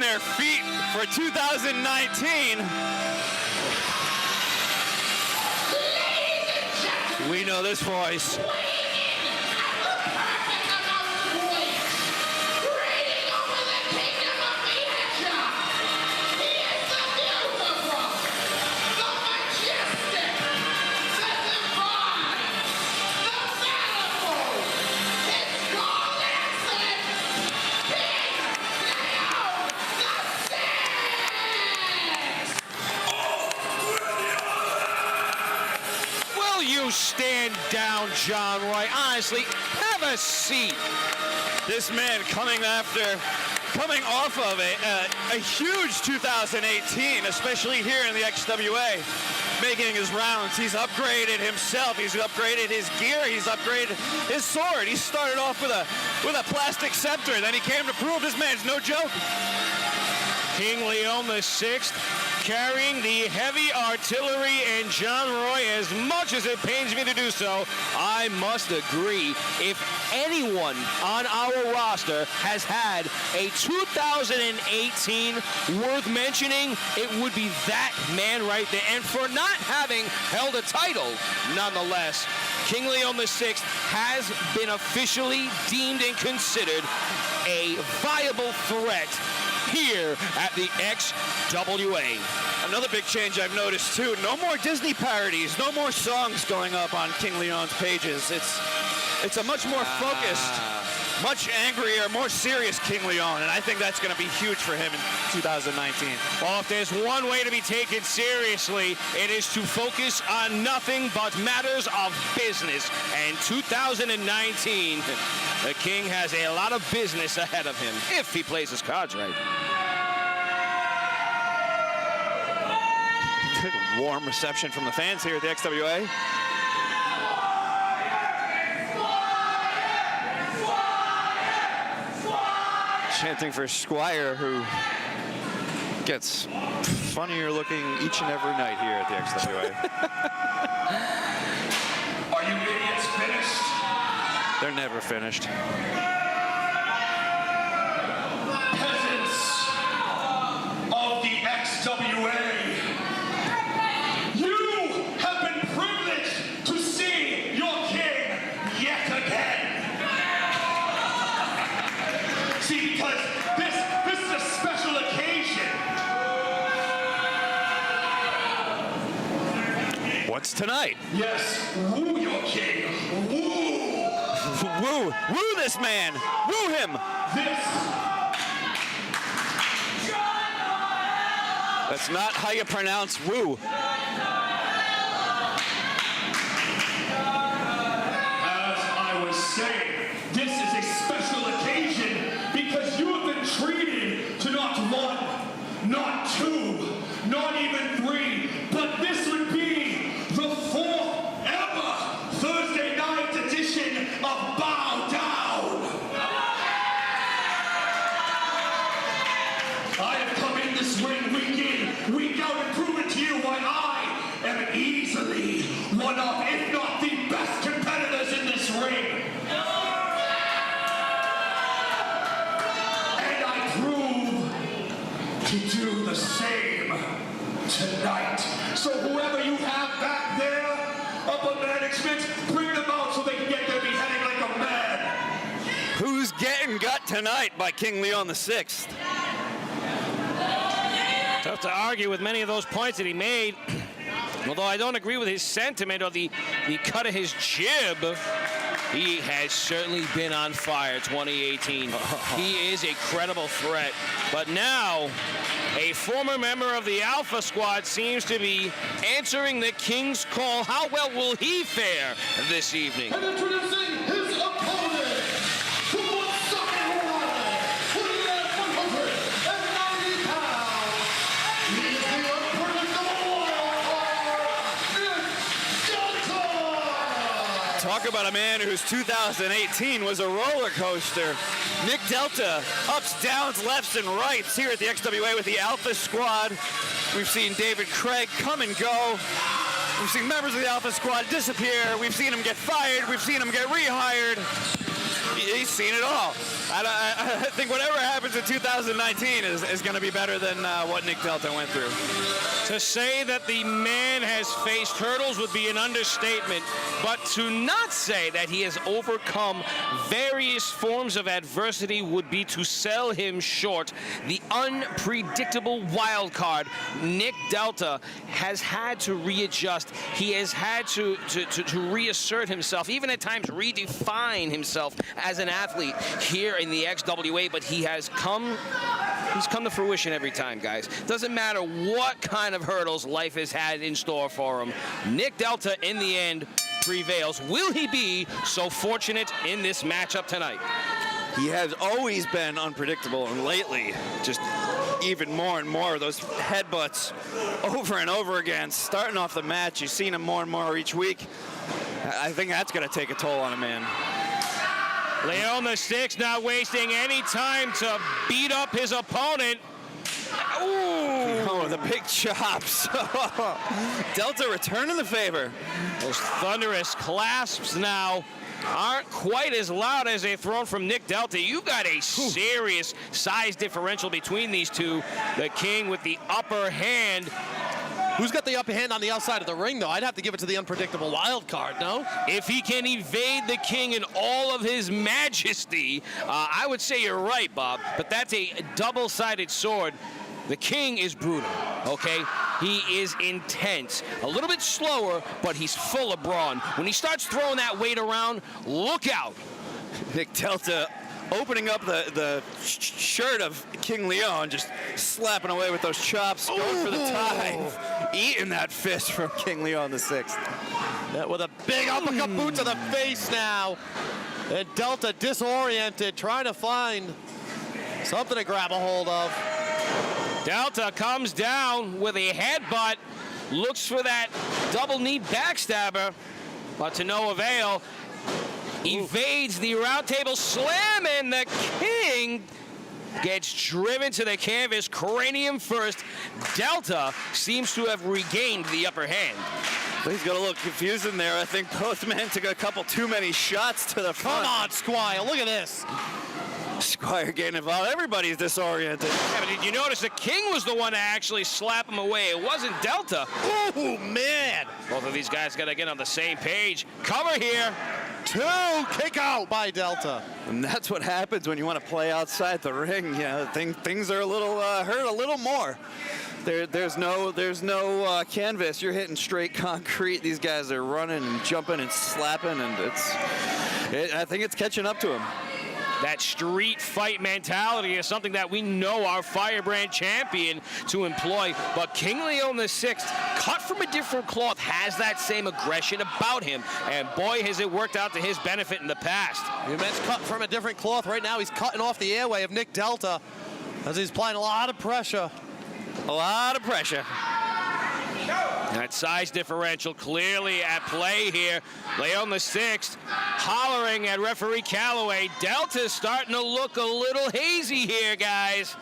on their feet for 2019. We know this voice. Stand down, John Roy. Honestly, have a seat. This man coming off of a huge 2018, especially here in the XWA, making his rounds. He's upgraded himself. He's upgraded his gear. He's upgraded his sword. He started off with a plastic scepter. Then he came to prove this man's no joke. King Leon VI carrying the heavy artillery, and John Roy, as much as it pains me to do so, I must agree, if anyone on our roster has had a 2018 worth mentioning, it would be that man right there. And for not having held a title, nonetheless, King Leon VI has been officially deemed and considered a viable threat here at the XWA. Another big change I've noticed too, no more Disney parodies, no more songs going up on King Leon's pages. It's a much more focused, much angrier, more serious King Leon, and I think that's going to be huge for him in 2019. Well, if there's one way to be taken seriously, it is to focus on nothing but matters of business. And 2019, the King has a lot of business ahead of him, if he plays his cards right. Warm reception from the fans here at the XWA. Chanting for Squire, who gets funnier looking each and every night here at the XWA. Are you idiots finished? They're never finished. Peasants of the XWA, you have been privileged to see your king yet again. See, because this is a special occasion. What's tonight? Yes, woo your king. Woo. Woo this man. Woo him. That's not how you pronounce woo. As I was saying, this is a special occasion because you have been treated to not one, not two, not even three, but this would be the 4th ever Thursday night edition of Bow Down. I have come in this ring week in, week out, and proven to you why I am easily one of, if not the best competitors in this ring. And I prove to do the same tonight. So whoever you have back there, upper management, bring them out so they can get their beheading like a man. Who's getting got tonight by King Leon VI? Tough to argue with many of those points that he made. Although I don't agree with his sentiment or the cut of his jib, he has certainly been on fire 2018. He is a credible threat. But now, a former member of the Alpha Squad seems to be answering the King's call. How well will he fare this evening? And introducing his opponent, from Costa, 190 pounds. He is the unpredictable wild card, Talk about a man whose 2018 was a roller coaster. Nick Delta, ups, downs, lefts, and rights here at the XWA with the Alpha Squad. We've seen David Craig come and go. We've seen members of the Alpha Squad disappear. We've seen him get fired. We've seen him get rehired. He's seen it all. I think whatever happens in 2019 is going to be better than what Nick Delta went through. To say that the man has faced hurdles would be an understatement, but to not say that he has overcome various forms of adversity would be to sell him short. The unpredictable wild card, Nick Delta, has had to readjust. He has had to reassert himself, even at times redefine himself as an athlete here in the XWA, but he's come to fruition every time, guys. Doesn't matter what kind of hurdles life has had in store for him. Nick Delta, in the end, prevails. Will he be so fortunate in this matchup tonight? He has always been unpredictable, and lately, just even more and more. Those headbutts over and over again, starting off the match. You've seen him more and more each week. I think that's going to take a toll on a man. Leon the Six not wasting any time to beat up his opponent. Ooh. Oh, the big chops. Delta returning the favor. Those thunderous clasps now aren't quite as loud as they're thrown from Nick Delta. You've got a serious size differential between these two. The King with the upper hand. Who's got the upper hand on the outside of the ring, though? I'd have to give it to the unpredictable wild card, no? If he can evade the King in all of his majesty, I would say you're right, Bob, but that's a double-sided sword. The King is brutal, okay? He is intense. A little bit slower, but he's full of brawn. When he starts throwing that weight around, look out. Nick Delta opening up the shirt of King Leon, just slapping away with those chops, going for the tie, eating that fist from King Leon the Sixth. Yeah, with a big uppercut boot to the face now. And Delta disoriented, trying to find something to grab a hold of. Delta comes down with a headbutt, looks for that double knee backstabber, but to no avail. Evades the round table slam, and the King gets driven to the canvas, cranium first. Delta seems to have regained the upper hand. He's got a little confusing there. I think both men took a couple too many shots to the front. Come on, Squire, look at this. Squire getting involved. Everybody's disoriented. Yeah, but did you notice the King was the one to actually slap him away? It wasn't Delta. Oh, man. Both of these guys got to get on the same page. Cover here. Two, kick out by Delta. And that's what happens when you want to play outside the ring. You know, things are a little hurt a little more. There's no canvas. You're hitting straight concrete. These guys are running and jumping and slapping, and I think it's catching up to him. That street fight mentality is something that we know our Firebrand champion to employ. But King Leon the Sixth, cut from a different cloth, has that same aggression about him. And boy, has it worked out to his benefit in the past. You mentioned cut from a different cloth. Right now, he's cutting off the airway of Nick Delta as he's applying a lot of pressure. A lot of pressure. That size differential clearly at play here. Leon the Sixth hollering at referee Calloway. Delta's starting to look a little hazy here, guys.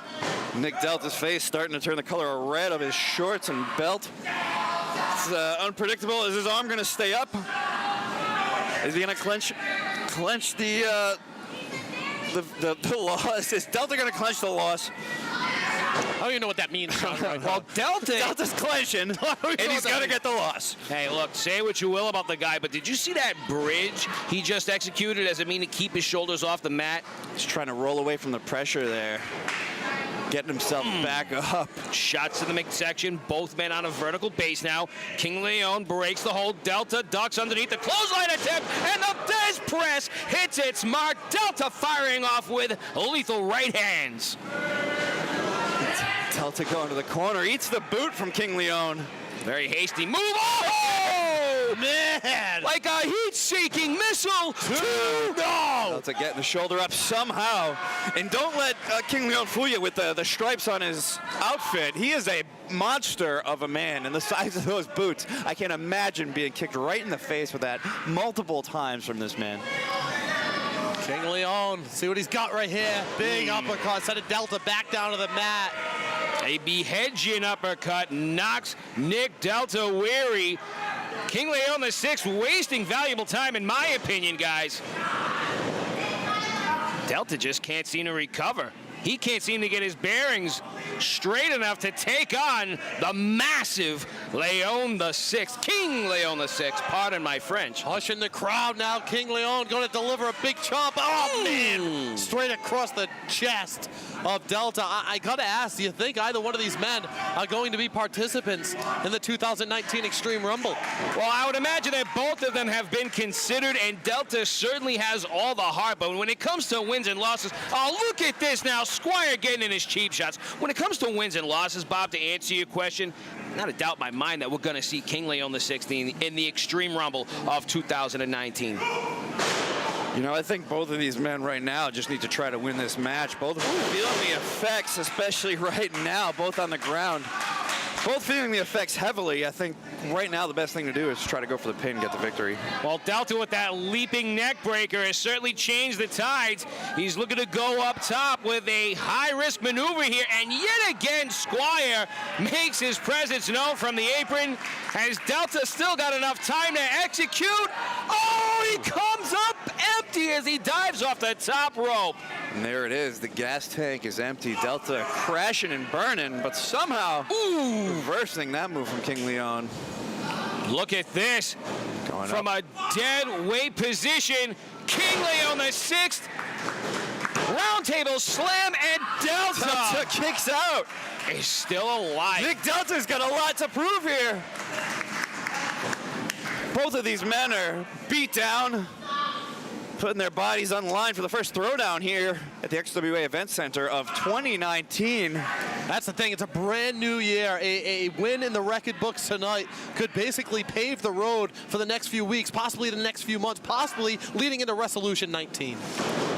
Nick Delta's face starting to turn the color of red of his shorts and belt. It's unpredictable. Is his arm going to stay up? Is he going to clench the loss? Is Delta going to clench the loss? I don't even know what that means. Well, Delta's clenching, and he's got to get the loss. Hey, look, say what you will about the guy, but did you see that bridge he just executed as a mean to keep his shoulders off the mat? He's trying to roll away from the pressure there. Getting himself back up. Shots to the midsection. Both men on a vertical base now. King Leon breaks the hold. Delta ducks underneath the clothesline attempt, and the Des press hits its mark. Delta firing off with lethal right hands. Delta going to the corner. Eats the boot from King Leon. Very hasty move. Oh, man! Like a heat-seeking missile. Two. No! Delta getting the shoulder up somehow. And don't let King Leon fool you with the stripes on his outfit. He is a monster of a man, and the size of those boots. I can't imagine being kicked right in the face with that multiple times from this man. King Leon, see what he's got right here. Big uppercut, sending Delta back down to the mat. A beheading uppercut knocks Nick Delta weary. King Leon the Sixth wasting valuable time, in my opinion, guys. Delta just can't seem to recover. He can't seem to get his bearings straight enough to take on the massive Leon VI, King Leon VI. Pardon my French. Hushing the crowd now. King Leon going to deliver a big chomp. Oh, man. Straight across the chest of Delta. I got to ask, do you think either one of these men are going to be participants in the 2019 Extreme Rumble? Well, I would imagine that both of them have been considered, and Delta certainly has all the heart. But when it comes to wins and losses, oh, look at this now. Squire getting in his cheap shots. When it comes to wins and losses, Bob, to answer your question, not a doubt in my mind that we're going to see King Leon VI in the Extreme Rumble of 2019. You know, I think both of these men right now just need to try to win this match. Both of them feeling the effects, especially right now, both on the ground. Both feeling the effects heavily. I think right now the best thing to do is try to go for the pin, get the victory. Well, Delta with that leaping neck breaker has certainly changed the tides. He's looking to go up top with a high-risk maneuver here, and yet again, Squire makes his presence known from the apron. Has Delta still got enough time to execute? Oh, he comes up empty as he dives off the top rope. And there it is. The gas tank is empty. Delta crashing and burning, but somehow reversing that move from King Leon. Look at this. Going from up. a dead weight position, King Leon VI, roundtable slam, and Delta kicks out. is still alive. Nick Delta's got a lot to prove here. Both of these men are beat down, putting their bodies on the line for the first throwdown here at the XWA Event Center of 2019. That's the thing. It's a brand new year. A win in the record books tonight could basically pave the road for the next few weeks, possibly the next few months, possibly leading into Resolution 19.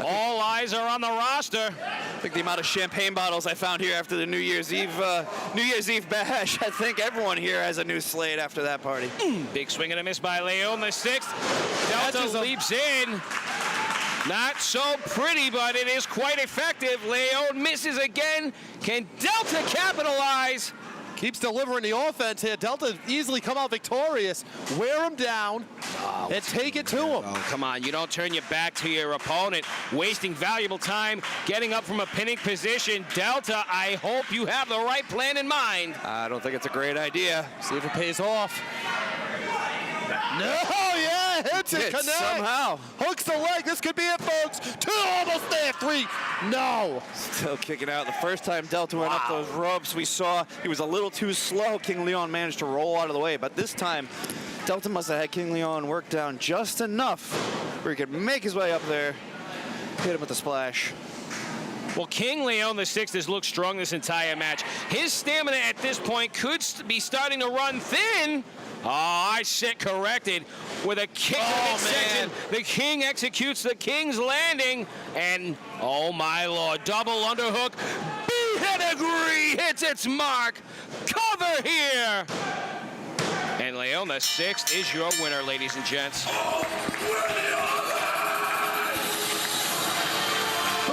All eyes are on the roster. I think the amount of champagne bottles I found here after the New Year's Eve bash, I think everyone here has a new slate after that party. Big swing and a miss by Leon VI. Delta leaps in. Not so pretty, but it is quite effective. Leon misses again. Can Delta capitalize? Keeps delivering the offense here. Delta easily come out victorious. Wear him down and take it to him. Oh, come on. You don't turn your back to your opponent, wasting valuable time, getting up from a pinning position. Delta, I hope you have the right plan in mind. I don't think it's a great idea. See if it pays off. No, yeah, hits it, connect. Somehow. Hooks the leg. This could be it, folks. 2, almost there. 3, no. Still kicking out. The first time Delta went up those ropes, we saw he was a little too slow. King Leon managed to roll out of the way, but this time, Delta must have had King Leon work down just enough where he could make his way up there, hit him with the splash. Well, King Leon VI has looked strong this entire match. His stamina at this point could be starting to run thin. Oh, I sit corrected with a kick to the midsection. The King executes the King's landing. And, oh my Lord, double underhook. B-pedigree hits its mark. Cover here. And Leon VI is your winner, ladies and gents. The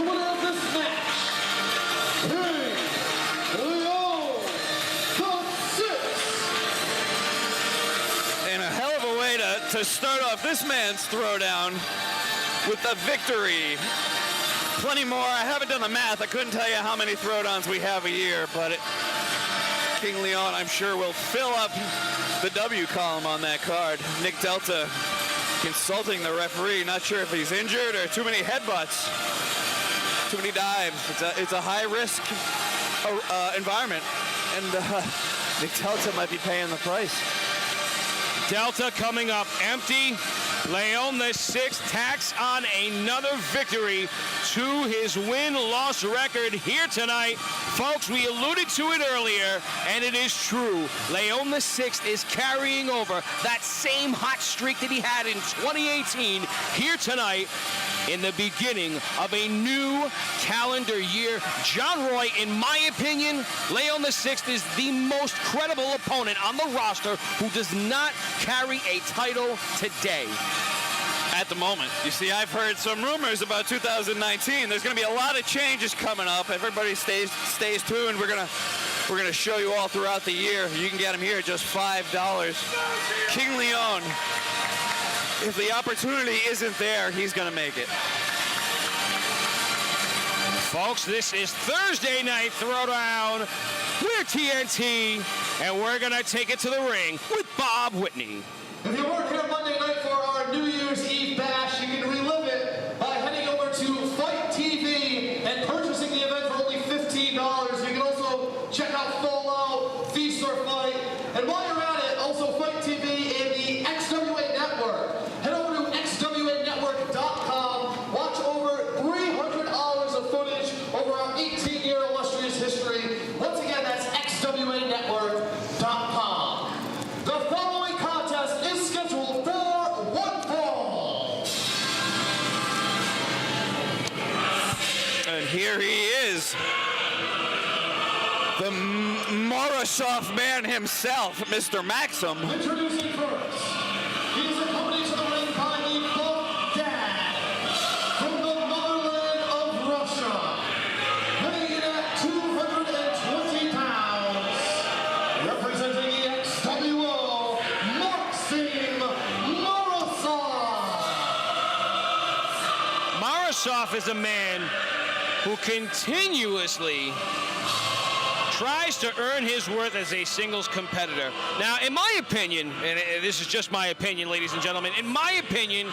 winner of this match, King Leon VI. And a hell of a way to start off this man's throwdown with the victory. Plenty more. I haven't done the math. I couldn't tell you how many throwdowns we have a year, but King Leon, I'm sure, will fill up the W column on that card. Nick Delta consulting the referee. Not sure if he's injured or too many headbutts, too many dives. It's a high-risk environment, and Nick Delta might be paying the price. Delta coming up empty. Leon VI tacks on another victory to his win-loss record here tonight. Folks, we alluded to it earlier, and it is true. Leon VI is carrying over that same hot streak that he had in 2018 here tonight in the beginning of a new calendar year. John Roy, in my opinion, Leon VI is the most credible opponent on the roster who does not carry a title today. At the moment. You see, I've heard some rumors about 2019. There's going to be a lot of changes coming up. Everybody stays tuned. We're gonna show you all throughout the year. You can get them here at just $5. King Leon, if the opportunity isn't there, he's going to make it. Folks, this is Thursday Night Throwdown. We're TNT, and we're going to take it to the ring with Bob Whitney. If you weren't here Monday night for our New Year's Eve bash, you can relive it by heading over to Fight TV and purchasing the event for only $15. You can also check out Full Out, Feast or Fight, and while you're at it, also Fight TV and the XWA Network. Head over to XWANetwork.com. Watch over 300 hours of footage over our 18-year illustrious history. Once again, that's XWANetwork.com. The following contest is scheduled for one fall. And here he is, the Marsoff man himself, Mr. Maxim. Introducing first, he is accompanied to the ring by the Buff Dad from the motherland of Russia, weighing in at 220 pounds, representing the XWA, Maxim Marsoff. Marsoff is a man who continuously tries to earn his worth as a singles competitor. Now, in my opinion, and this is just my opinion, ladies and gentlemen, in my opinion,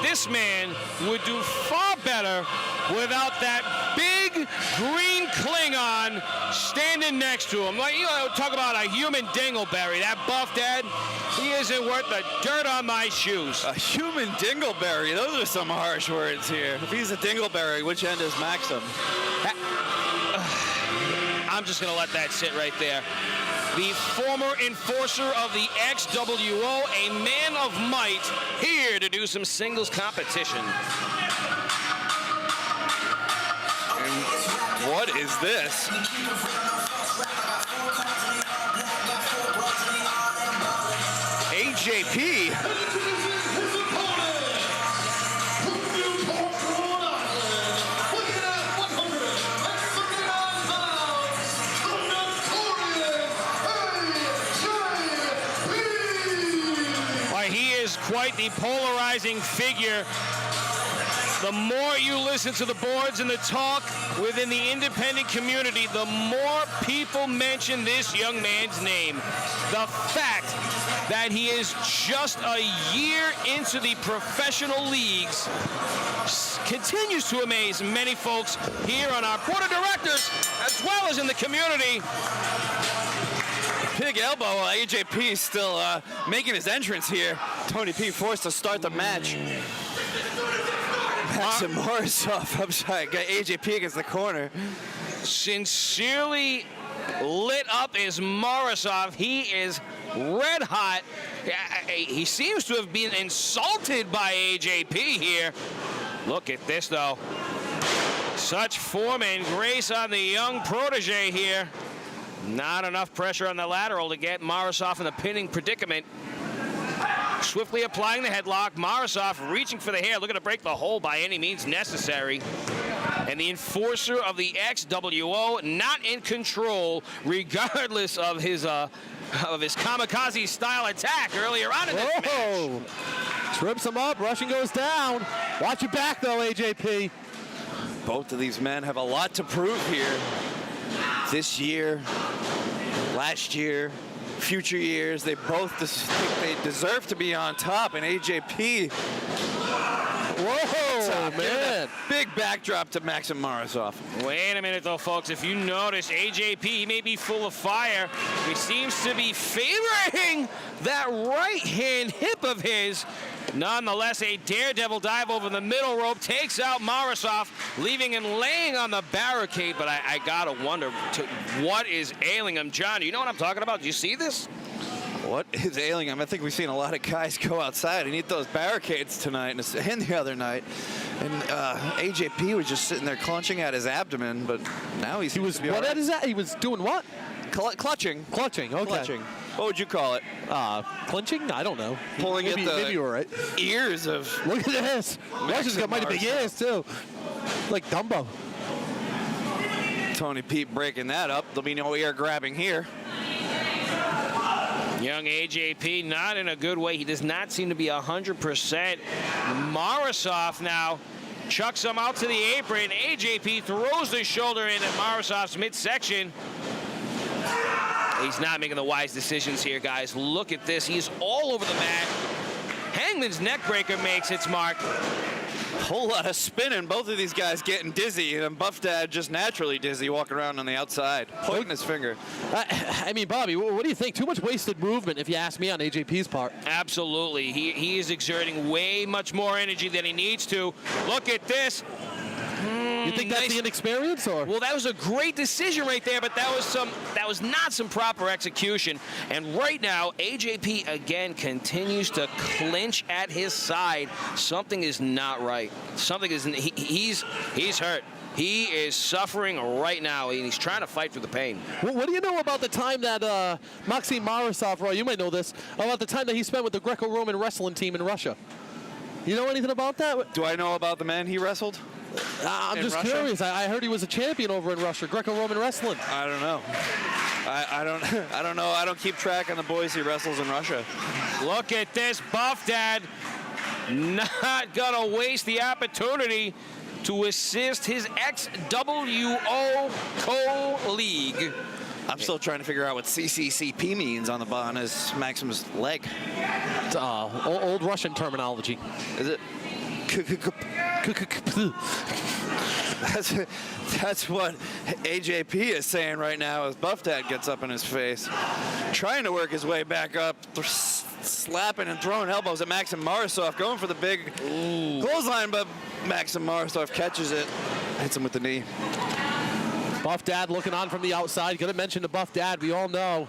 this man would do far better without that big green Klingon standing next to him. Like, you know, talk about a human dingleberry. That Buff Dad, he isn't worth the dirt on my shoes. A human dingleberry. Those are some harsh words here. If he's a dingleberry, which end is Maxim? I'm just going to let that sit right there. The former enforcer of the XWO, a man of might, here to do some singles competition. And what is this? AJP. Quite the polarizing figure. The more you listen to the boards and the talk within the independent community, the more people mention this young man's name. The fact that he is just a year into the professional leagues continues to amaze many folks here on our board of directors, as well as in the community. Big elbow. AJP still making his entrance here. Tony P forced to start the match. Maxim Marsoff, I'm sorry, got AJP against the corner. Sincerely lit up is Marsoff. He is red hot. He seems to have been insulted by AJP here. Look at this, though. Such form and grace on the young protege here. Not enough pressure on the lateral to get Marsoff in the pinning predicament. Swiftly applying the headlock. Marsoff reaching for the hair, looking to break the hold by any means necessary. And the enforcer of the XWO not in control, regardless of his kamikaze style attack earlier on in this match. Trips him up, Russian goes down. Watch your back though, AJP. Both of these men have a lot to prove here. This year, last year, future years, they both think they deserve to be on top. And AJP, whoa, man. Big backdrop to Maxim Marsoff. Wait a minute, though, folks. If you notice, AJP, he may be full of fire. He seems to be favoring that right-hand hip of his. Nonetheless, a daredevil dive over the middle rope takes out Marsoff, leaving him laying on the barricade. But I gotta wonder what is ailing him. John, you know what I'm talking about? Do you see this? What is ailing him? I think we've seen a lot of guys go outside and eat those barricades tonight and the other night. And AJP was just sitting there clutching at his abdomen, but now he was what at his abdomen? He was doing what? Clutching. Clutching, okay. Clutching. What would you call it? Clinching? I don't know. Pulling maybe, at the maybe you were right. ears of... Look at this. Russia's got mighty big ears, too. Like Dumbo. Tony Pete breaking that up. There'll be no ear grabbing here. Young AJP not in a good way. He does not seem to be 100%. Marsoff now chucks him out to the apron. AJP throws the shoulder in at Marsoff's midsection. He's not making the wise decisions here, guys. Look at this. He's all over the mat. Hangman's neckbreaker makes its mark. Whole lot of spinning. Both of these guys getting dizzy, and Buff Dad just naturally dizzy, walking around on the outside, pointing his finger. I mean, Bobby, what do you think? Too much wasted movement, if you ask me, on AJP's part. Absolutely. He is exerting way much more energy than he needs to. Look at this. You think that's the inexperience, or? Well, that was a great decision right there, but that was not some proper execution. And right now, AJP again continues to clinch at his side. Something is not right. Something is. He's hurt. He is suffering right now, and he's trying to fight through the pain. Well, what do you know about the time that Maxim Marsoff, Roy, you might know this, about the time that he spent with the Greco-Roman wrestling team in Russia? You know anything about that? Do I know about the man he wrestled? I'm in just Russia? curious. I heard he was a champion over in Russia, Greco-Roman wrestling. I don't know. I don't know. I don't keep track on the boys he wrestles in Russia. Look at this. Buff Dad not going to waste the opportunity to assist his XWO co-league. I'm still trying to figure out what CCCP means on his Maxim's leg. It's, old Russian terminology. Is it? That's what AJP is saying right now as Buff Dad gets up in his face. Trying to work his way back up, slapping and throwing elbows at Maxim Marsoff, going for the big clothesline, but Maxim Marsoff catches it, hits him with the knee. Buff Dad looking on from the outside. Gonna mention to Buff Dad, we all know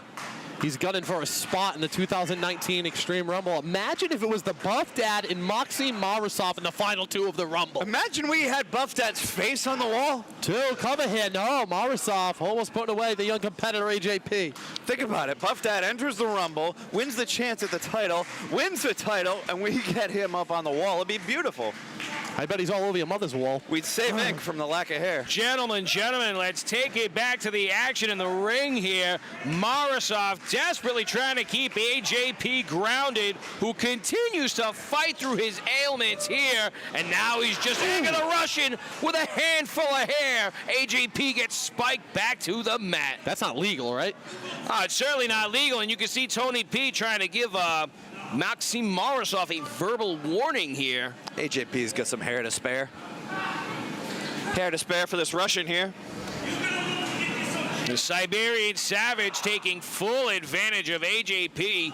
he's gunning for a spot in the 2019 Extreme Rumble. Imagine if it was the Buff Dad and Maxim Marsoff in the final two of the Rumble. Imagine we had Buff Dad's face on the wall. Come here. No, Marsoff almost putting away the young competitor AJP. Think about it. Buff Dad enters the Rumble, wins the chance at the title, wins the title, and we get him up on the wall. It'd be beautiful. I bet he's all over your mother's wall. We'd save ink from the lack of hair. Gentlemen, let's take it back to the action in the ring here. Marsoff desperately trying to keep AJP grounded, who continues to fight through his ailments here. And now he's just hanging a Russian with a handful of hair. AJP gets spiked back to the mat. That's not legal, right? It's certainly not legal, and you can see Tony P trying to give Maxim Marsoff a verbal warning here. AJP's got some hair to spare. Hair to spare for this Russian here. The Siberian Savage taking full advantage of AJP,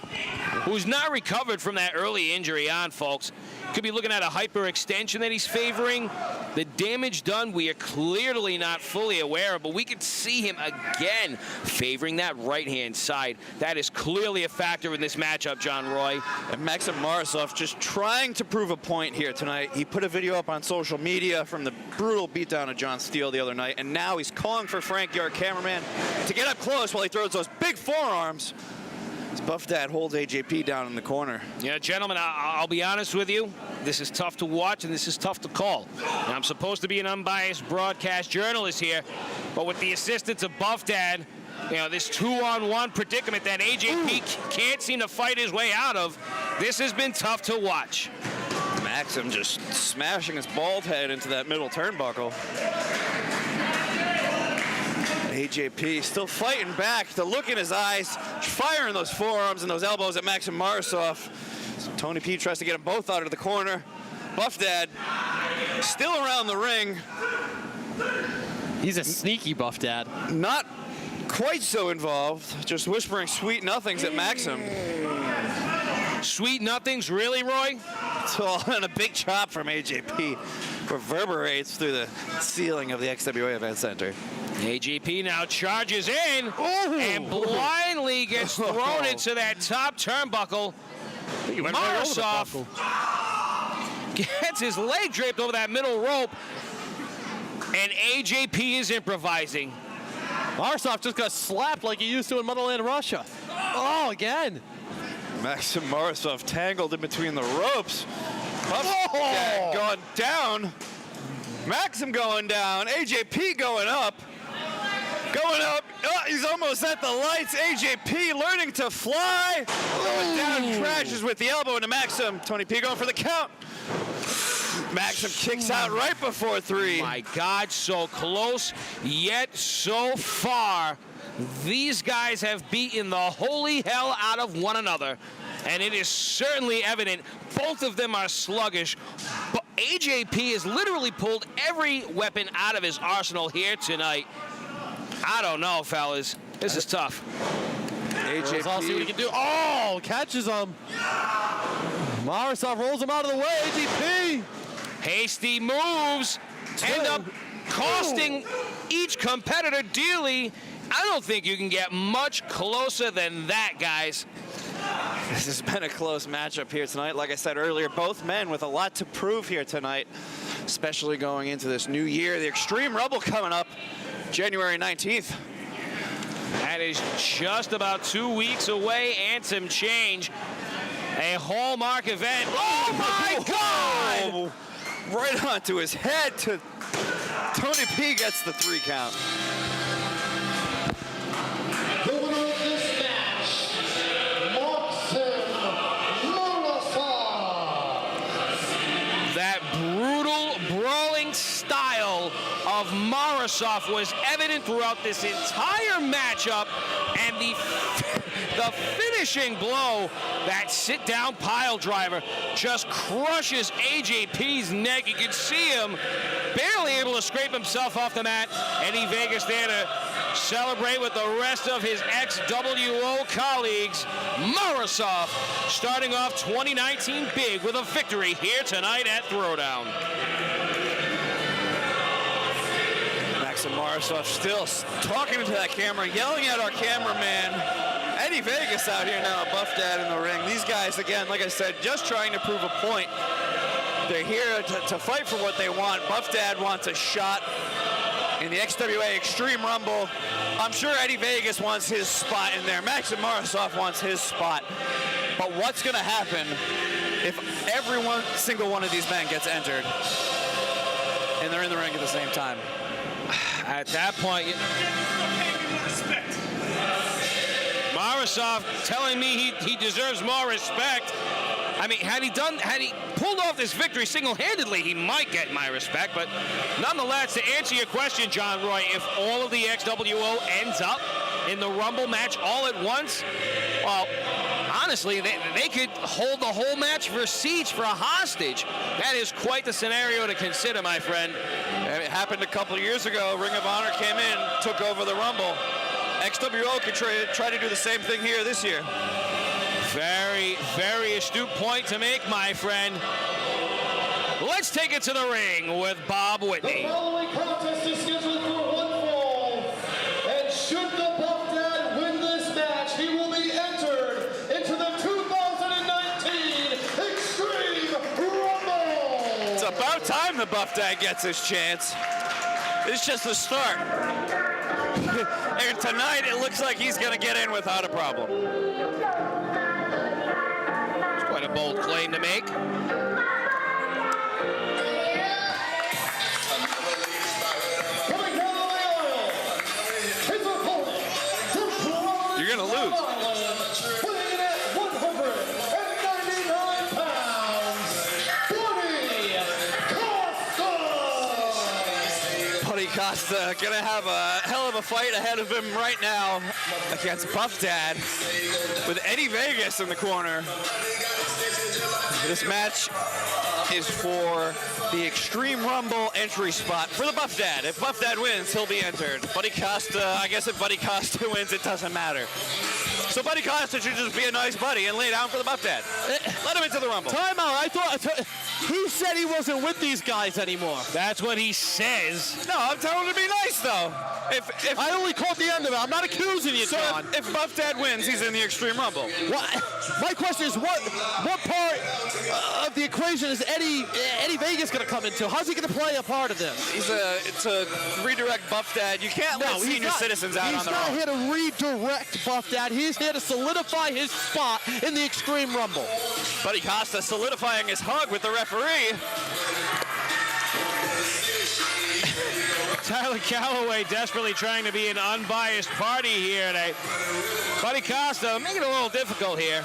who's not recovered from that early injury on, folks. Could be looking at a hyperextension that he's favoring. The damage done, we are clearly not fully aware of, but we could see him again favoring that right-hand side. That is clearly a factor in this matchup, John Roy. And Maxim Marsoff just trying to prove a point here tonight. He put a video up on social media from the brutal beatdown of John Steele the other night, and now he's calling for Frank, our cameraman, to get up close while he throws those big forearms. Buff Dad holds AJP down in the corner. Yeah, gentlemen, I'll be honest with you. This is tough to watch, and this is tough to call. Now, I'm supposed to be an unbiased broadcast journalist here, but with the assistance of Buff Dad, you know, this two-on-one predicament that AJP can't seem to fight his way out of, this has been tough to watch. Maxim just smashing his bald head into that middle turnbuckle. AJP still fighting back. The look in his eyes, firing those forearms and those elbows at Maxim Marsoff. So Tony P tries to get them both out of the corner. Buff Dad still around the ring. He's a sneaky Buff Dad. Not quite so involved, just whispering sweet nothings at Maxim. Sweet nothings, really, Roy? And a big chop from AJP reverberates through the ceiling of the XWA Event Center. AJP now charges in and blindly gets thrown into that top turnbuckle. Marsoff gets his leg draped over that middle rope, and AJP is improvising. Marsoff just got slapped like he used to in Motherland Russia. Oh, again. Maxim Marsoff tangled in between the ropes. Buff Dad going down. Maxim going down. AJP going up. Going up. Oh, he's almost at the lights. AJP learning to fly. Going down, crashes with the elbow into Maxim. Tony P going for the count. Maxim kicks out right before 3. My God, so close, yet so far. These guys have beaten the holy hell out of one another, and it is certainly evident both of them are sluggish. But AJP has literally pulled every weapon out of his arsenal here tonight. I don't know, fellas. This is tough. Let's all see what he can do. Oh, catches him. Marsoff rolls him out of the way. AJP. Hasty moves end up costing each competitor dearly. I don't think you can get much closer than that, guys. This has been a close matchup here tonight. Like I said earlier, both men with a lot to prove here tonight, especially going into this new year. The Extreme Rumble coming up January 19th. That is just about 2 weeks away and some change. A hallmark event. Oh my God! Right onto his head. Tony P gets the 3 count. The winner of this match, Maxim Marsoff. That brutal, brawling style of Marsoff was evident throughout this entire matchup, and the finishing blow, that sit-down pile driver, just crushes AJP's neck. You can see him barely able to scrape himself off the mat. Eddie Vegas there to celebrate with the rest of his XWO colleagues. Marsoff starting off 2019 big with a victory here tonight at Throwdown. Maxim Marsoff still talking to that camera, yelling at our cameraman. Eddie Vegas out here now, Buff Dad in the ring. These guys, again, like I said, just trying to prove a point. They're here to fight for what they want. Buff Dad wants a shot in the XWA Extreme Rumble. I'm sure Eddie Vegas wants his spot in there. Maxim Marsoff wants his spot. But what's going to happen if every single one of these men gets entered and they're in the ring at the same time? At that point, Marsoff telling me he deserves more respect. I mean, had he pulled off this victory single-handedly, he might get my respect. But nonetheless, to answer your question, John Roy, if all of the XWO ends up in the Rumble match all at once, well, honestly, they could hold the whole match for siege, for a hostage. That is quite the scenario to consider, my friend. It happened a couple of years ago. Ring of Honor came in, took over the Rumble. XWO could try to do the same thing here this year. Very, very astute point to make, my friend. Let's take it to the ring with Bob Whitney. The following contest is scheduled for one fall, and should the Buff Dad win this match, he will be entered into the 2019 Extreme Rumble. It's about time the Buff Dad gets his chance. It's just the start. And tonight, it looks like he's going to get in without a problem. It's quite a bold claim to make. You're going to lose. Weighing in at 199 pounds, Buddy Costa going to have a hell of a fight ahead of him right now against Buff Dad with Eddie Vegas in the corner. This match is for the Extreme Rumble entry spot for the Buff Dad. If Buff Dad wins, he'll be entered. Buddy Costa, I guess if Buddy Costa wins, it doesn't matter. So Buddy Costa should just be a nice buddy and lay down for the Buff Dad. Let him into the Rumble. Time out. I thought he said he wasn't with these guys anymore. That's what he says. No, I'm telling him to be nice, though. If I only caught the end of it. I'm not accusing you, so John. if Buff Dad wins, he's in the Extreme Rumble. My question is, what part of the equation is Eddie Vegas going to come into? How's he going to play a part of this? It's a redirect Buff Dad. You can't let senior citizens out on their own. He's not here to redirect Buff Dad. He's here to solidify his spot in the Extreme Rumble. Buddy Costa solidifying his hug with the referee. Tyler Calloway desperately trying to be an unbiased party here today. Buddy Costa making it a little difficult here.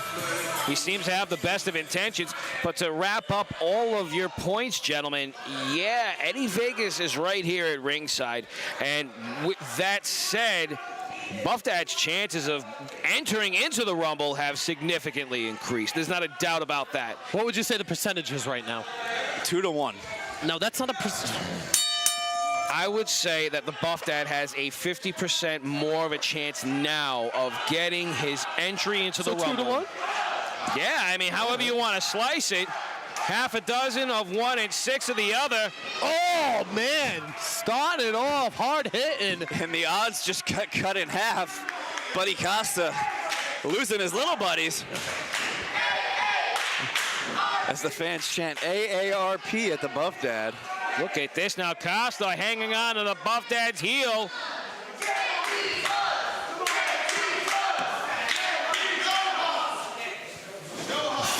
He seems to have the best of intentions, but to wrap up all of your points, gentlemen, yeah, Eddie Vegas is right here at ringside. And with that said, Buff Dad's chances of entering into the Rumble have significantly increased. There's not a doubt about that. What would you say the percentage is right now? 2-1. No, that's not a percentage. I would say that the Buff Dad has a 50% more of a chance now of getting his entry into the Rumble. 2-1? Yeah, I mean, however you want to slice it. Half a dozen of one and 6 of the other. Oh, man. Started off hard hitting. And the odds just got cut in half. Buddy Costa losing his little buddies. As the fans chant AARP at the Buff Dad. Look at this now. Costa hanging on to the Buff Dad's heel.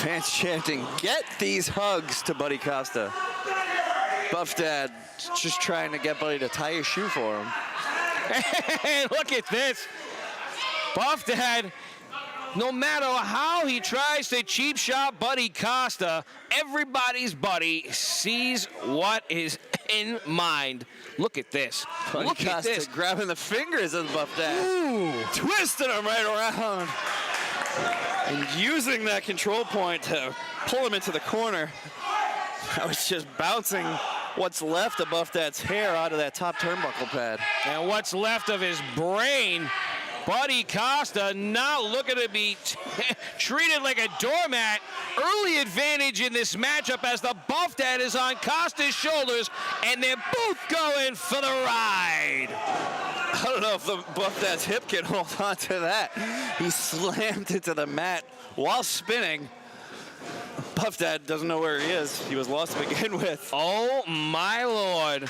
Fans chanting, get these hugs to Buddy Costa. Buff Dad just trying to get Buddy to tie his shoe for him. Hey, look at this. Buff Dad, no matter how he tries to cheap shot Buddy Costa, everybody's buddy sees what is in mind. Look at this. Buddy Look Costa at this. grabbing the fingers of the Buff Dad. Ooh. Twisting him right around. And using that control point to pull him into the corner. I was just bouncing what's left of Buff Dad's hair out of that top turnbuckle pad. And what's left of his brain. Buddy Costa now looking to be treated like a doormat. Early advantage in this matchup as the Buff Dad is on Costa's shoulders, and they're both going for the ride. I don't know if the Buff Dad's hip can hold on to that. He slammed into the mat while spinning. Buff Dad doesn't know where he is. He was lost to begin with. Oh, my Lord.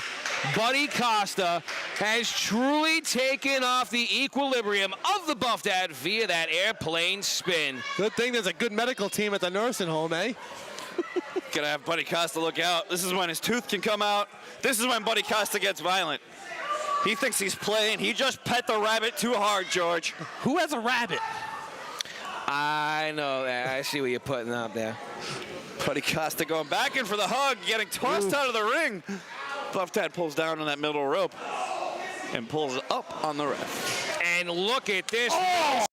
Buddy Costa has truly taken off the equilibrium of the Buff Dad via that airplane spin. Good thing there's a good medical team at the nursing home, eh? Gonna have Buddy Costa look out. This is when his tooth can come out. This is when Buddy Costa gets violent. He thinks he's playing. He just pet the rabbit too hard, George. Who has a rabbit? I know that. I see what you're putting out there. Buddy Costa going back in for the hug, getting tossed out of the ring. Buff Dad pulls down on that middle rope and pulls up on the ref. And look at this. Oh!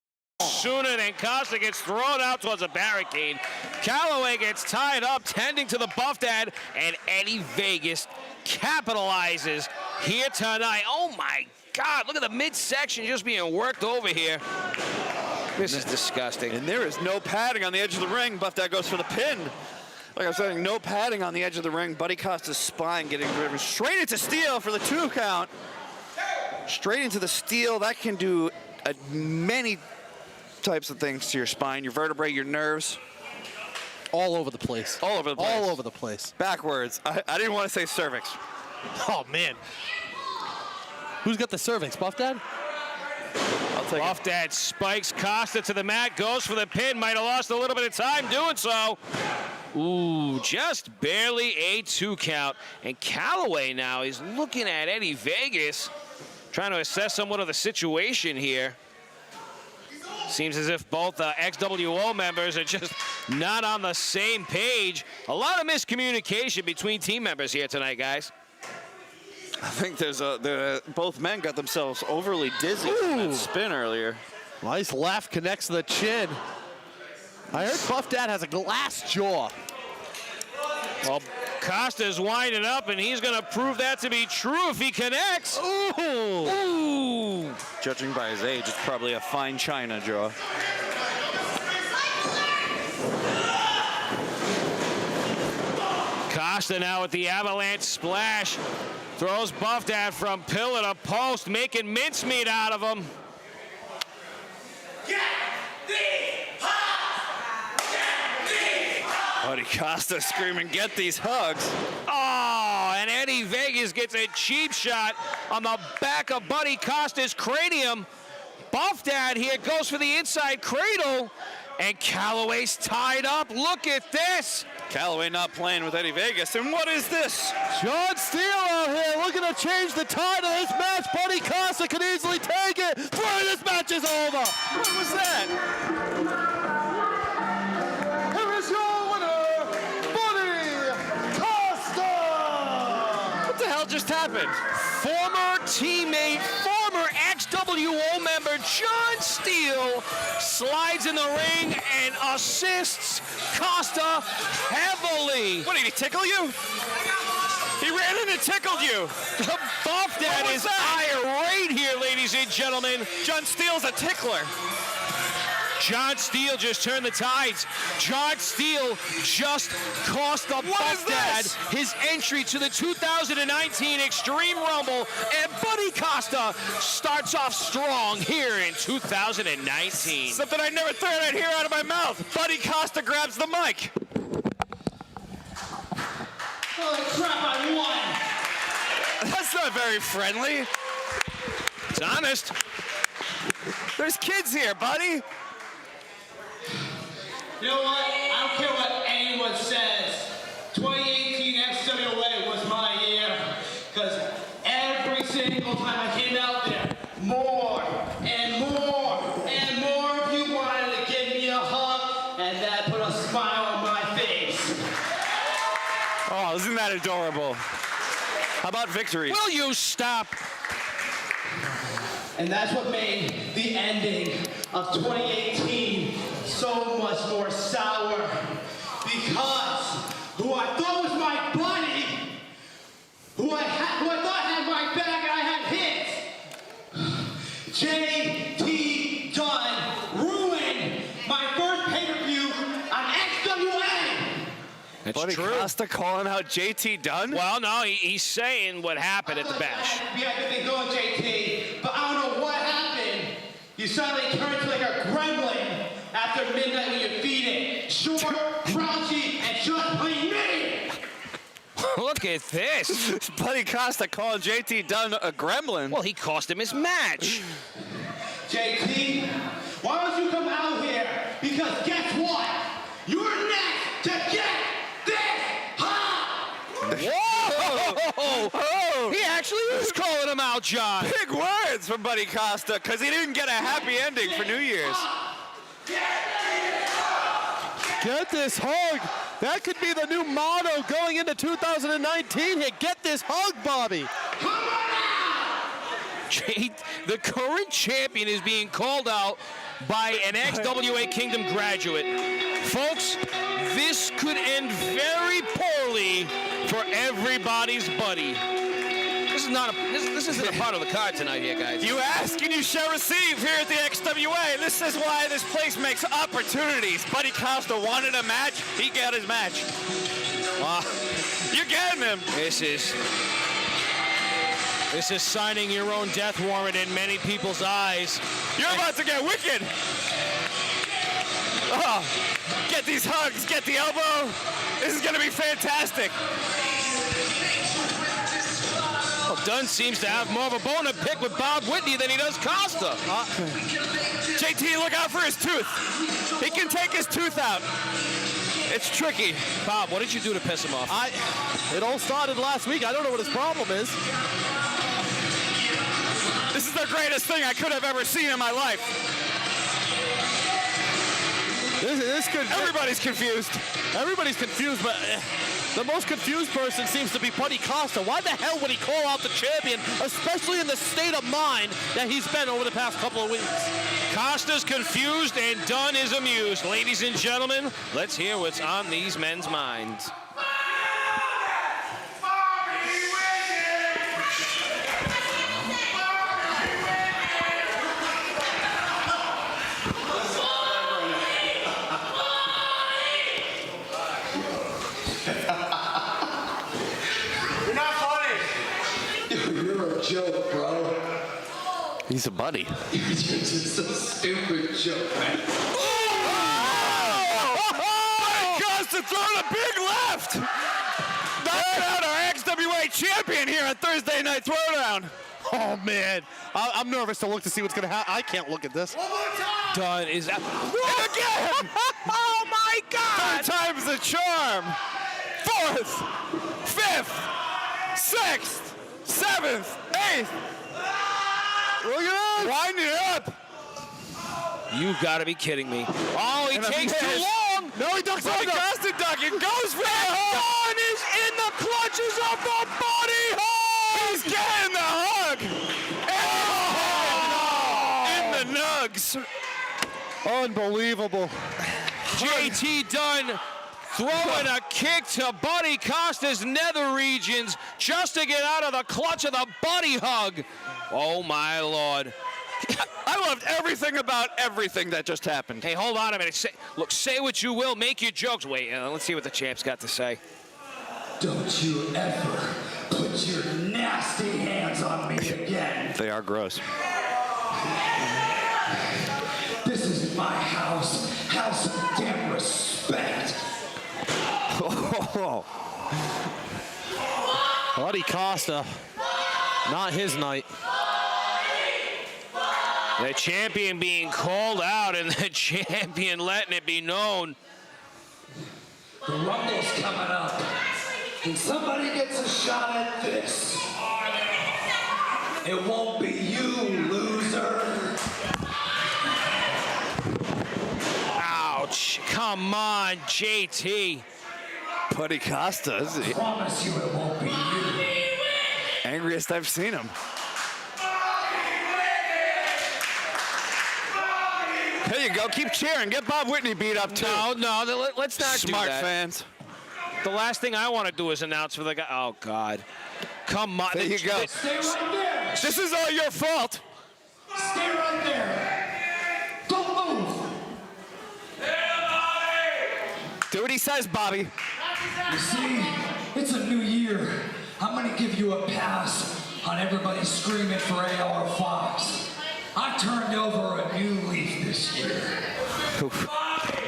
Sooner than Costa gets thrown out towards a barricade. Calloway gets tied up, tending to the Buff Dad, and Eddie Vegas capitalizes here tonight. Oh, my God. Look at the midsection just being worked over here. This is disgusting. And there is no padding on the edge of the ring. Buff Dad goes for the pin. Like I was saying, no padding on the edge of the ring. Buddy Costa's spine getting driven straight into steel for the 2 count. Straight into the steel. That can do many types of things to your spine, your vertebrae, your nerves. All over the place. All over the place. All over the place. Backwards. I didn't want to say cervix. Oh, man. Who's got the cervix? Buff Dad? I'll take Buff Dad spikes Costa to the mat, goes for the pin. Might have lost a little bit of time doing so. Ooh, just barely a 2 count. And Calloway now is looking at Eddie Vegas, trying to assess somewhat of the situation here. Seems as if both XWO members are just not on the same page. A lot of miscommunication between team members here tonight, guys. I think both men got themselves overly dizzy from that spin earlier. Nice left, connects the chin. I heard Buff Dad has a glass jaw. Well, Costa's winding up, and he's going to prove that to be true if he connects. Ooh. Ooh. Judging by his age, it's probably a fine china jaw. Costa now with the avalanche splash. Throws Buff Dad from pillar to post, making mincemeat out of him. Buddy Costa screaming, get these hugs. Oh, and Eddie Vegas gets a cheap shot on the back of Buddy Costa's cranium. Buff Dad here goes for the inside cradle, and Calloway's tied up. Look at this. Callaway not playing with Eddie Vegas. And what is this? John Steele out here looking to change the tide of this match. Buddy Costa can easily take it. This match is over. What was that? Here is your winner, Buddy Costa! What the hell just happened? Former teammate, former XWO member John Steele slides in the ring and assists Costa heavily. What, did he tickle you? He ran in and tickled you. The Buff Dad is irate here, ladies and gentlemen. John Steele's a tickler. John Steele just turned the tides. John Steele just cost the Buff Dad his entry to the 2019 Extreme Rumble, and Buddy Costa starts off strong here in 2019. Something I never thought I'd hear out of my mouth. Buddy Costa grabs the mic. Holy crap, I won! That's not very friendly. It's honest. There's kids here, buddy. You know what? I don't care what anyone says. 2018 XWA was my year. Because every single time I came out there, more and more and more of you wanted to give me a hug, and that put a smile on my face. Oh, isn't that adorable? How about victory? Will you stop? And that's what made the ending of 2018 so much more sour. Because who I thought was my buddy, who I thought had my back and I had his, JT Dunn ruined my first pay-per-view on XWA. That's Buddy true. Costa calling out JT Dunn? Well, no, he's saying what happened at the bash. We had to be going, JT, but I don't know what happened. You suddenly turned to like a gremlin after midnight when you're feeding. Short, crouchy, and just plain mini. Look at this. Buddy Costa calling JT Dunn a gremlin. Well, he cost him his match. JT, why don't you come out here? Because guess what? You're next to get this hot. Whoa! He actually is calling him out, John. Big words from Buddy Costa, because he didn't get a happy ending for New Year's. Get this hug. That could be the new motto going into 2019 here. Get this hug, Bobby. The current champion is being called out by an XWA Kingdom graduate. Folks, this could end very poorly for everybody's buddy. This isn't a part of the card tonight here, guys. You ask and you shall receive here at the XWA. This is why this place makes opportunities. Buddy Costa wanted a match. He got his match. You're getting him. This is signing your own death warrant in many people's eyes. You're about to get wicked. Oh, get these hugs, get the elbow. This is going to be fantastic. Well, Dunn seems to have more of a bone to pick with Bob Whitney than he does Costa. JT, look out for his tooth. He can take his tooth out. It's tricky. Bob, what did you do to piss him off? It all started last week. I don't know what his problem is. This is the greatest thing I could have ever seen in my life. This could. Everybody's confused. Everybody's confused, but the most confused person seems to be Buddy Costa. Why the hell would he call out the champion, especially in the state of mind that he's been over the past couple of weeks? Costa's confused and Dunn is amused. Ladies and gentlemen, let's hear what's on these men's minds. Joke, bro. He's a buddy. You're just a stupid joke, man. Costa throwing a big left. Knocking out our XWA champion here on Thursday Night Throwdown. Oh, man. I'm nervous to look to see what's going to happen. I can't look at this. Dunn is out. Again! Oh, my God! Third time's the charm. arm. 4th, 5th, 6th, 7th, 8th. Look at that. Winding it up. You've got to be kidding me. Oh, he takes too long. No, he ducks under. Costa ducking. Goes for it. Dunn is in the clutches of the body hug. He's getting the hug. In the nugs. Unbelievable. JT Dunn throwing a kick to Buddy Costa's nether regions just to get out of the clutch of the body hug. Oh, my Lord. I loved everything about everything that just happened. Hey, hold on a minute. Say what you will. Make your jokes. Wait, let's see what the champ's got to say. Don't you ever put your nasty hands on me again. They are gross. This is my house. Have some damn respect. Buddy Costa, not his night. The champion being called out and the champion letting it be known. The Rumble's coming up. And somebody gets a shot at this. It won't be you, loser. Ouch. Come on, JT. Buddy Costa, is I he? promise you it won't be you. Angriest I've seen him. There you go. Keep cheering. Get Bob Whitney beat up, too. No, let's not do Smart that. fans. The last thing I want to do is announce for the guy. Oh, God. Come on. There you go. Stay right there. This is all your fault. Stay right there. Don't move. Do what he says, Bobby. You see, it's a new year. I'm gonna give you a pass on everybody screaming for AR Fox. I turned over a new leaf this year.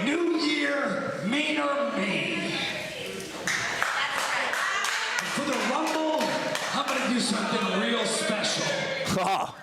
New year, meaner me. And for the Rumble, I'm gonna do something real special. Oh.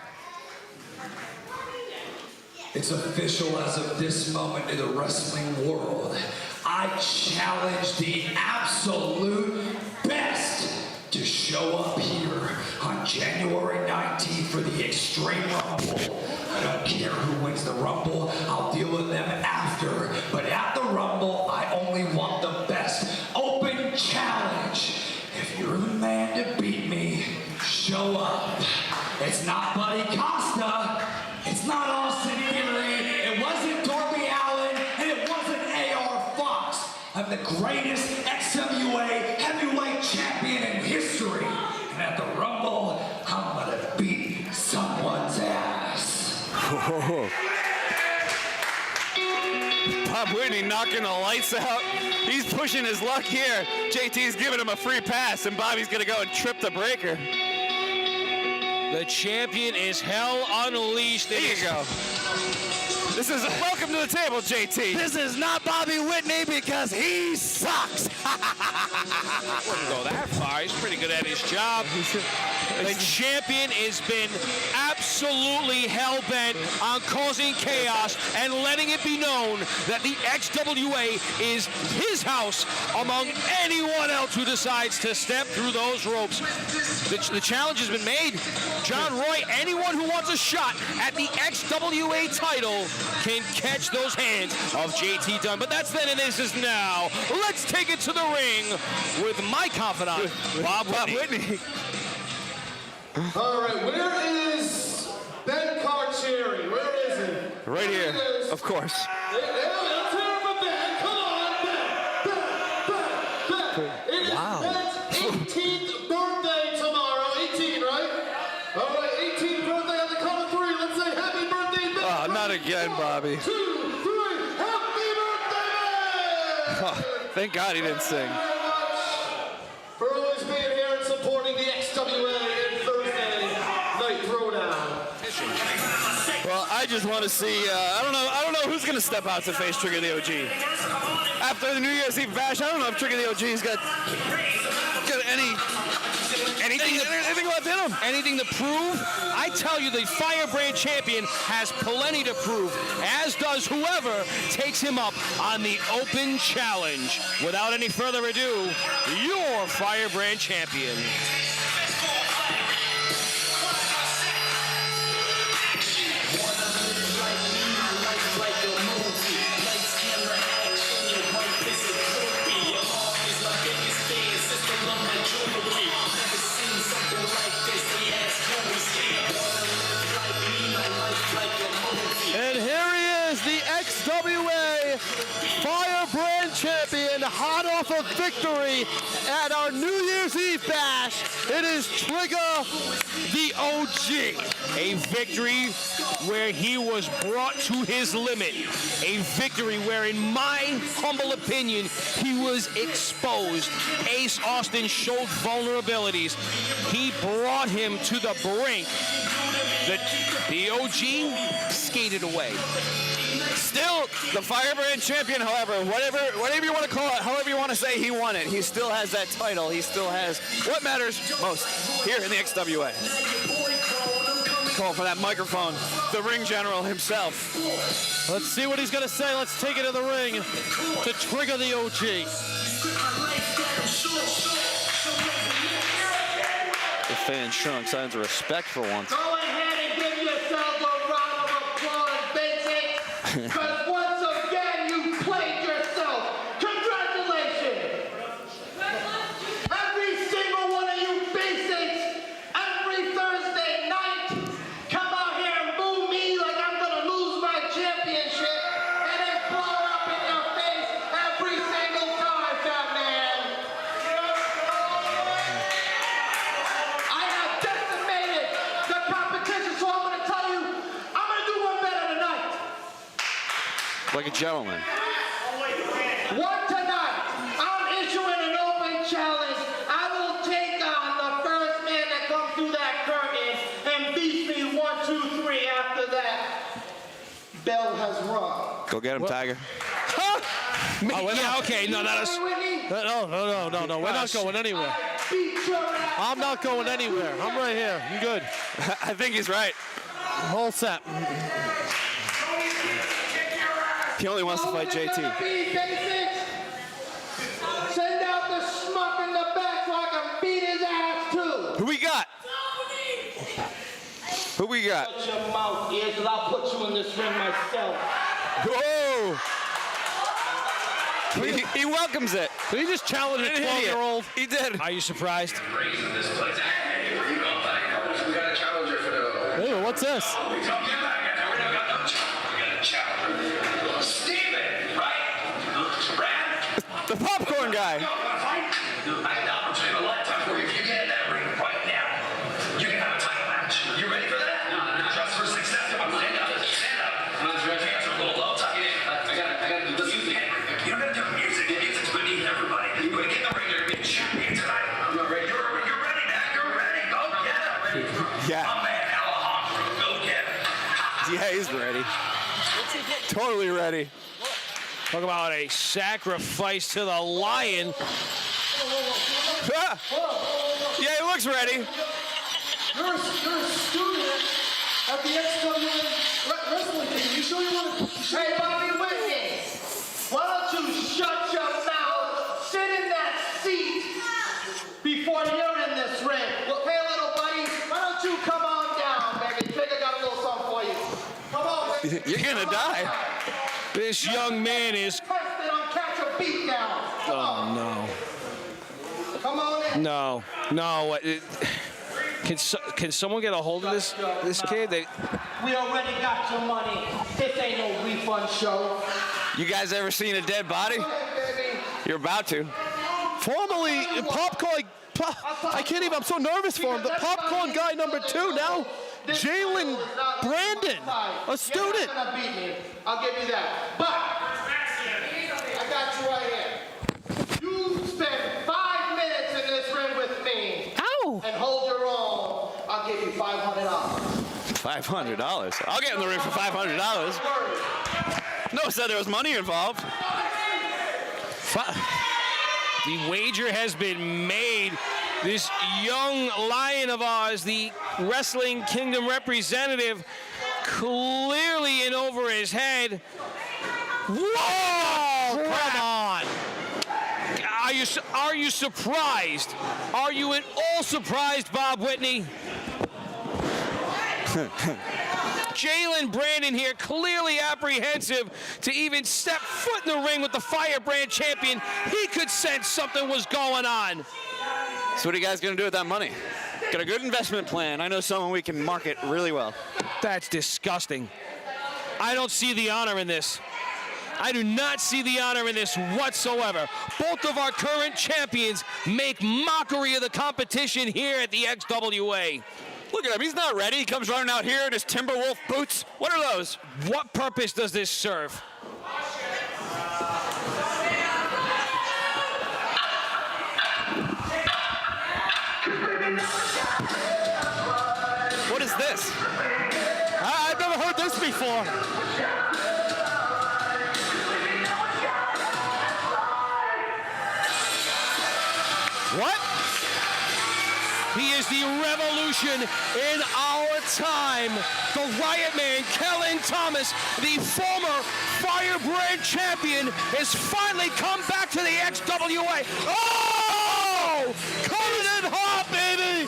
It's official as of this moment in the wrestling world. I challenge the absolute best to show up here on January 19th for the Extreme Rumble. I don't care who wins the Rumble, I'll deal with them after. But at the Rumble, I only want the best. Open challenge. If you're the man to beat me, show up. It's not Buddy Costa. It's not Austin Theory. It wasn't Darby Allin. And it wasn't AR Fox. I'm the greatest XWA heavyweight champion in history. And at the Rumble, I'm gonna beat someone's ass. Bob Whitney knocking the lights out. He's pushing his luck here. JT's giving him a free pass, and Bobby's going to go and trip the breaker. The champion is hell unleashed. There you go. This is welcome to the table, JT. This is not Bobby Whitney because he sucks. Wouldn't go that far. He's pretty good at his job. The champion has been absolutely hell-bent on causing chaos and letting it be known that the XWA is his house among anyone else who decides to step through those ropes. The challenge has been made. John Roy, anyone who wants a shot at the XWA title can catch those hands of JT Dunn. But that's then and this is now. Let's take it to the ring with my confidant, Bob Whitney. All right, where is Ben Carcieri? Where is he? Right here, of course. Let's hear it for Ben. Come on, Ben. It is Ben's 18th birthday tomorrow. 18, right? All right, 18th birthday on the count of 3. Let's say happy birthday, Ben. Oh, not again, Bobby. 2, 3, happy birthday, Ben! Oh, thank God he didn't sing. Thank you very much for always being here and supporting the XWA and Thursday Night Throwdown. Well, I just want to see. I don't know who's going to step out to face Trigger the OG. After the New Year's Eve bash, I don't know if Trigger the OG's got any Anything left in him? Anything to prove? I tell you, the Firebrand champion has plenty to prove, as does whoever takes him up on the open challenge. Without any further ado, your Firebrand champion. And here he is, the XWA Firebrand champion, hot off a victory at our New Year's Eve bash. It is Trigger the OG. A victory where he was brought to his limit. A victory where, in my humble opinion, he was exposed. Ace Austin showed vulnerabilities. He brought him to the brink. The OG skated away. Still, the Firebrand champion, however, whatever you want to call it, however you want to say he won it, he still has that title. He still has what matters most here in the XWA. Call for that microphone, the ring general himself. Let's see what he's going to say. Let's take it to the ring to Trigger the OG. The fans showing signs of respect for once. Go ahead and give yourselves a round of applause, basics. Because once again, you played yourself. Congratulations. Every single one of you basics, every Thursday night, come out here and boo me like I'm going to lose my championship and then blow up in your face every single time, fat man. I have decimated the competition, so I'm going to tell you, I'm going to do one better tonight. Like a gentleman. One tonight, I'm issuing an open challenge. I will take on the first man that comes through that curtain and beats me 1, 2, 3. After that, bell has rung. Go get him, Tiger. Yeah, okay, no, that is... Whitney, No. We're not going anywhere. beat your ass. I'm not going anywhere. I'm right here. I'm good. I think he's right. All set. He only wants to fight Who's it JT. gonna be, basics? Send out the schmuck in the back so I can beat his ass too. Who we got? Who we got? Shut your mouth, ears, and I'll put you in this ring myself. Whoa! He welcomes it. Did he just challenge a An idiot. 12-year-old? He did. Are you surprised? Hey, what's this? The popcorn guy. Yeah. Yeah, he's ready. Totally ready. Talk about a sacrifice to the lion. Ah! Yeah, he looks ready. You're a student at the XWA wrestling team. You sure you want to? Hey, Bobby Whitney, why don't you shut your mouth, sit in that seat before you're in this ring? Well, hey, little buddy, why don't you come on down, baby? Trigger got a little something for you. Come on, baby. You're gonna die. This young man is... Tested on catch a beat down. Come on. No. Come on in. No. Can someone get a hold of this kid? We already got your money. This ain't no refund show. You guys ever seen a dead body? Go ahead, baby. You're about to. Formerly, popcorn. I can't even. I'm so nervous for him. The popcorn guy number 2 now. Jalen Brandon, a student. You're not gonna beat me. I'll give you that. But I got you right here. You spend 5 minutes in this ring with me. Ow! And hold your own. I'll give you $500. $500. I'll get in the ring for $500. No one said there was money involved. The wager has been made. This young lion of ours, the Wrestling Kingdom representative, clearly in over his head. Whoa! Come on. Are you surprised? Are you at all surprised, Bob Whitney? Jalen Brandon here, clearly apprehensive to even step foot in the ring with the Firebrand champion. He could sense something was going on. So what are you guys going to do with that money? Got a good investment plan. I know someone we can market really well. That's disgusting. I don't see the honor in this. I do not see the honor in this whatsoever. Both of our current champions make mockery of the competition here at the XWA. Look at him. He's not ready. He comes running out here in his Timberwolf boots. What are those? What purpose does this serve? What is this? I've never heard this before. What? He is the revolution in our time. The Riot Man, Kellen Thomas, the former Firebrand champion, has finally come back to the XWA. Oh! Coming in hot, baby!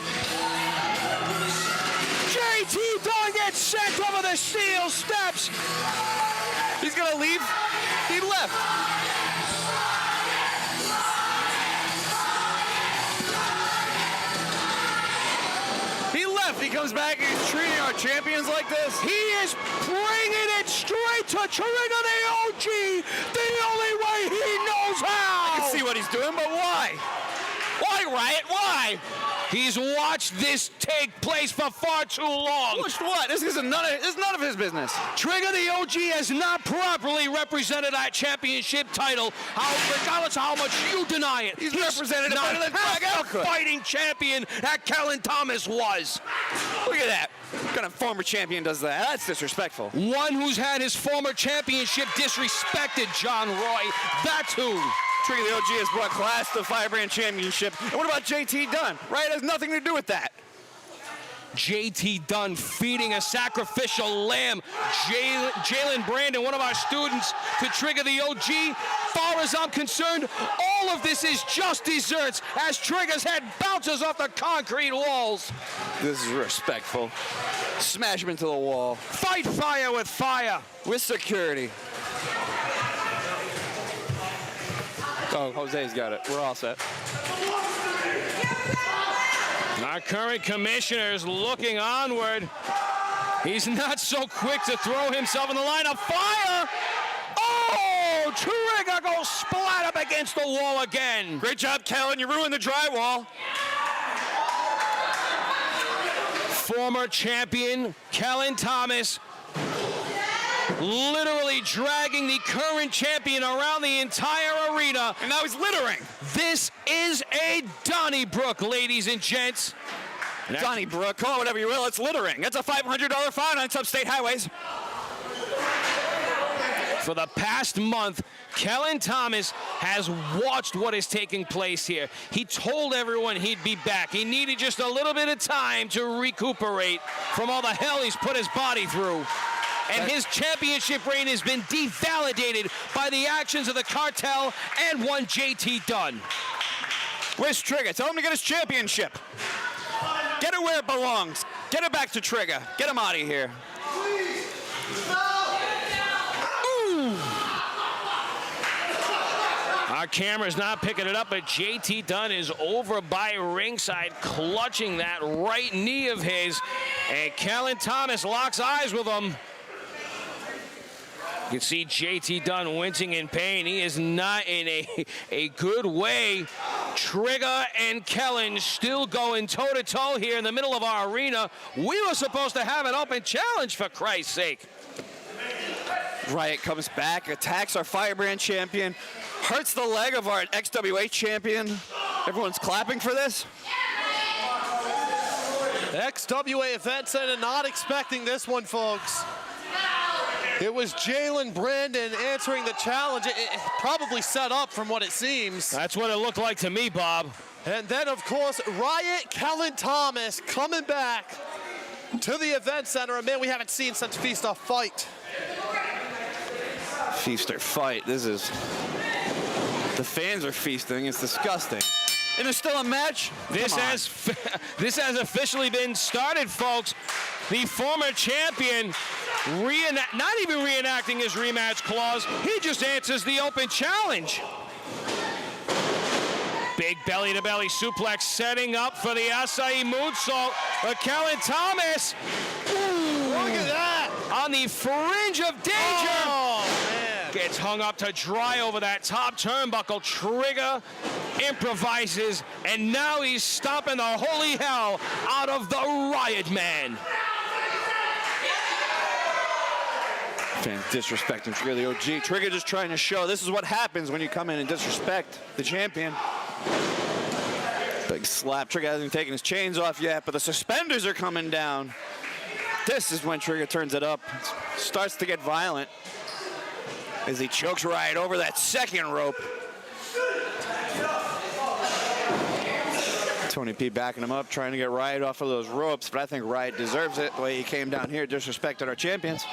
JT Dunn gets sent over the steel steps. He's going to leave? He left. He comes back and he's treating our champions like this. He is bringing it straight to Trigger the OG, the only way he knows how. I can see what he's doing, but why? Why, Riot? Why? He's watched this take place for far too long. Watched what? This is none of his business. Trigger the OG has not properly represented that championship title, regardless of how much you deny it. He's represented it better than half Drag the fighting champion that Kellen Thomas was. Look at that. What kind of former champion does that? That's disrespectful. One who's had his former championship disrespected, John Roy. That's who. Trigger the OG has brought class to the Firebrand Championship. And what about JT Dunn? Riot has nothing to do with that. JT Dunn feeding a sacrificial lamb. Jalen Brandon, one of our students, to Trigger the OG. Far as I'm concerned, all of this is just desserts as Trigger's head bounces off the concrete walls. This is respectful. Smash him into the wall. Fight fire with fire. With security. Oh, Jose's got it. We're all set. Our current commissioner is looking onward. He's not so quick to throw himself in the line of fire. Oh, Trigger goes splat up against the wall again. Great job, Kellen. You ruined the drywall. Former champion Kellen Thomas literally dragging the current champion around the entire arena. And now he's littering. This is a Donnybrook, ladies and gents. Donnybrook, call it whatever you will, it's littering. That's a $500 fine on some state highways. For the past month, Kellen Thomas has watched what is taking place here. He told everyone he'd be back. He needed just a little bit of time to recuperate from all the hell he's put his body through. And his championship reign has been devalidated by the actions of the cartel and one JT Dunn. Where's Trigger? Tell him to get his championship. Get it where it belongs. Get it back to Trigger. Get him out of here. Our camera's not picking it up, but JT Dunn is over by ringside, clutching that right knee of his. And Kellen Thomas locks eyes with him. You can see JT Dunn wincing in pain. He is not in a good way. Trigger and Kellen still going toe-to-toe here in the middle of our arena. We were supposed to have an open challenge, for Christ's sake. Riot comes back, attacks our Firebrand champion, hurts the leg of our XWA champion. Everyone's clapping for this. XWA event center not expecting this one, folks. It was Jalen Brandon answering the challenge. It probably set up from what it seems. That's what it looked like to me, Bob. And then, of course, Riot Kellen Thomas coming back to the event center. A man we haven't seen since Feast or Fight. Feast or fight. This is... The fans are feasting. It's disgusting. And there's still a match? This has officially been started, folks. The former champion, not even reenacting his rematch clause, he just answers the open challenge. Big belly-to-belly suplex setting up for the acai moonsault. But Kellen Thomas, Look at that! on the fringe of danger. Oh, man. Gets hung up to dry over that top turnbuckle. Trigger improvises, and now he's stomping the holy hell out of the Riot Man. Fans disrespecting Trigger the OG. Trigger just trying to show this is what happens when you come in and disrespect the champion. Big slap. Trigger hasn't taken his chains off yet, but the suspenders are coming down. This is when Trigger turns it up. Starts to get violent as he chokes Riot over that second rope. Tony P backing him up, trying to get Riot off of those ropes, but I think Riot deserves it the way he came down here, disrespected our champions.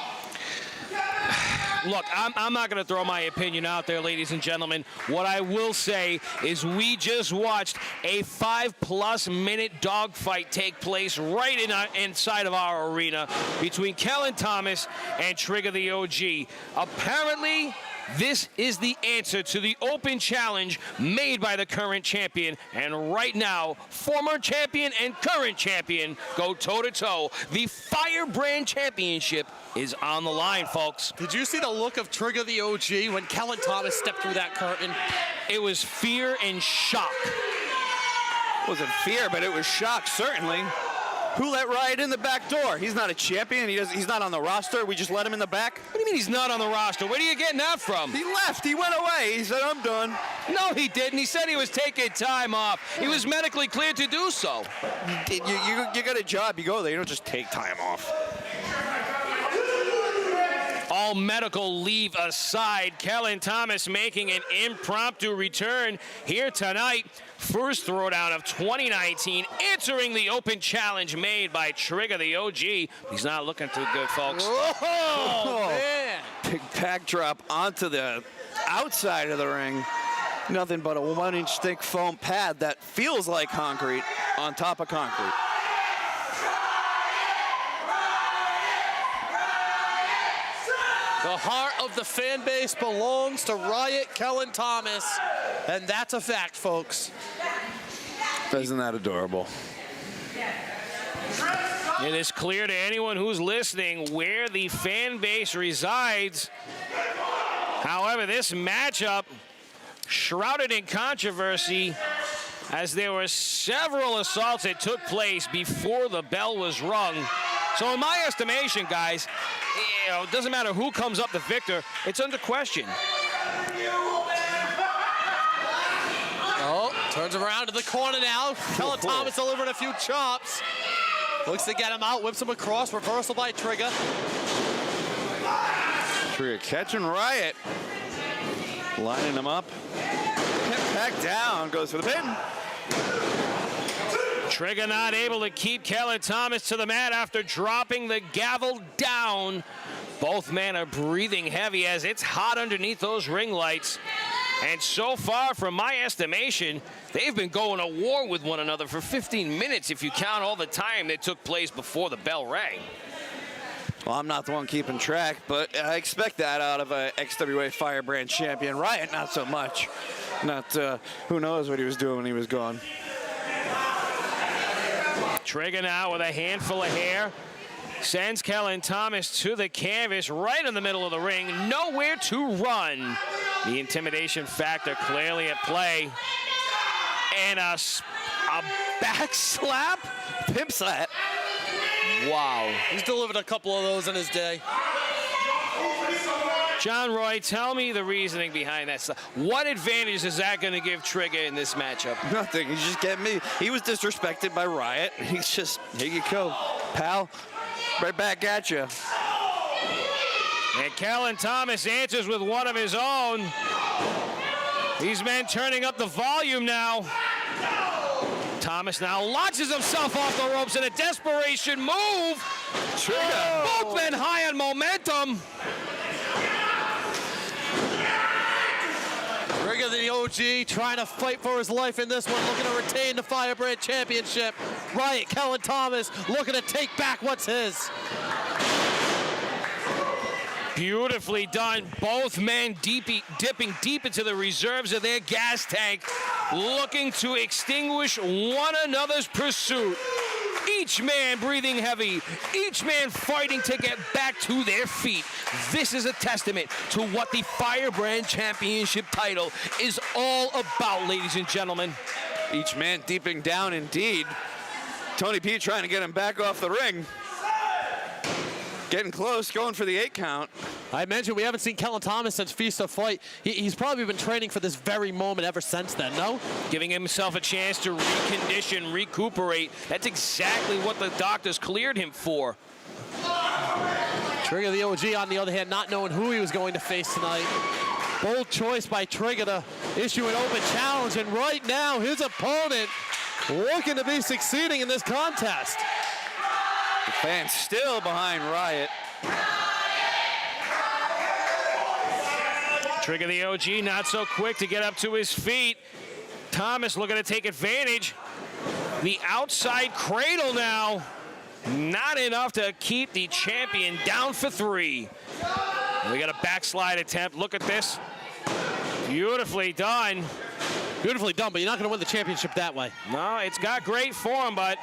Look, I'm not going to throw my opinion out there, ladies and gentlemen. What I will say is we just watched a 5+ minute dogfight take place right inside of our arena between Kellen Thomas and Trigger the OG. Apparently, this is the answer to the open challenge made by the current champion. And right now, former champion and current champion go toe-to-toe. The Firebrand Championship is on the line, folks. Did you see the look of Trigger the OG when Kellen Thomas stepped through that curtain? It was fear and shock. It wasn't fear, but it was shock, certainly. Who let Riot in the back door? He's not a champion. He's not on the roster. We just let him in the back. What do you mean he's not on the roster? Where are you getting that from? He left. He went away. He said, I'm done. No, he didn't. He said he was taking time off. He was medically cleared to do so. You got a job. You go there. You don't just take time off. All medical leave aside, Kellen Thomas making an impromptu return here tonight. First throwdown of 2019, answering the open challenge made by Trigger the OG. He's not looking too good, folks. Oh, man. Big pack drop onto the outside of the ring. Nothing but a 1-inch thick foam pad that feels like concrete on top of concrete. The heart of the fan base belongs to Riot Kellen Thomas, and that's a fact, folks. Isn't that adorable? It is clear to anyone who's listening where the fan base resides. However, this matchup shrouded in controversy as there were several assaults that took place before the bell was rung. So in my estimation, guys, it doesn't matter who comes up the victor, it's under question. Oh, turns around to the corner now. Kellen Thomas delivering a few chops. Looks to get him out, whips him across, reversal by Trigger. Trigger catching Riot. Lining him up. Back down, goes for the pin. Trigger not able to keep Kellen Thomas to the mat after dropping the gavel down. Both men are breathing heavy as it's hot underneath those ring lights. And so far, from my estimation, they've been going to war with one another for 15 minutes if you count all the time that took place before the bell rang. Well, I'm not the one keeping track, but I expect that out of a XWA Firebrand champion. Riot, not so much. Who knows what he was doing when he was gone. Trigger now with a handful of hair. Sends Kellen Thomas to the canvas right in the middle of the ring. Nowhere to run. The intimidation factor clearly at play. And a back slap? Pimp slap. Wow. He's delivered a couple of those in his day. John Roy, tell me the reasoning behind that. What advantage is that going to give Trigger in this matchup? Nothing. He's just getting me. He was disrespected by Riot. He's just, here you go, pal. Right back at you. And Kellen Thomas answers with one of his own. These men turning up the volume now. Thomas now launches himself off the ropes in a desperation move. Both men high on momentum. Trigger the OG trying to fight for his life in this one, looking to retain the Firebrand Championship. Riot, Kellen Thomas looking to take back what's his. Beautifully done. Both men dipping deep into the reserves of their gas tank, looking to extinguish one another's pursuit. Each man breathing heavy, each man fighting to get back to their feet. This is a testament to what the Firebrand Championship title is all about, ladies and gentlemen. Each man deeping down indeed. Tony P trying to get him back off the ring. Getting close, going for the 8 count. I mentioned we haven't seen Kellen Thomas since Feast of Fight. He's probably been training for this very moment ever since then, no? Giving himself a chance to recondition, recuperate. That's exactly what the doctors cleared him for. Trigger the OG, on the other hand, not knowing who he was going to face tonight. Bold choice by Trigger to issue an open challenge, and right now his opponent looking to be succeeding in this contest. The fans still behind Riot. Trigger the OG not so quick to get up to his feet. Thomas looking to take advantage. The outside cradle now. Not enough to keep the champion down for 3. We got a backslide attempt. Look at this. Beautifully done. Beautifully done, but you're not going to win the championship that way. No, it's got great form, but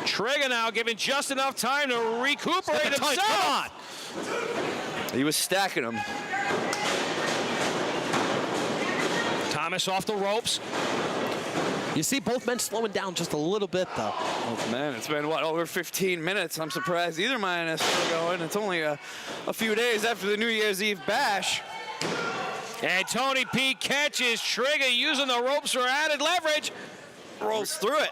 Trigger now given just enough time to recuperate himself. Come on. He was stacking them. Thomas off the ropes. You see both men slowing down just a little bit, though. Oh, man, it's been, what, over 15 minutes. I'm surprised either man is still going. It's only a few days after the New Year's Eve bash. And Tony P catches Trigger using the ropes for added leverage. Rolls through it.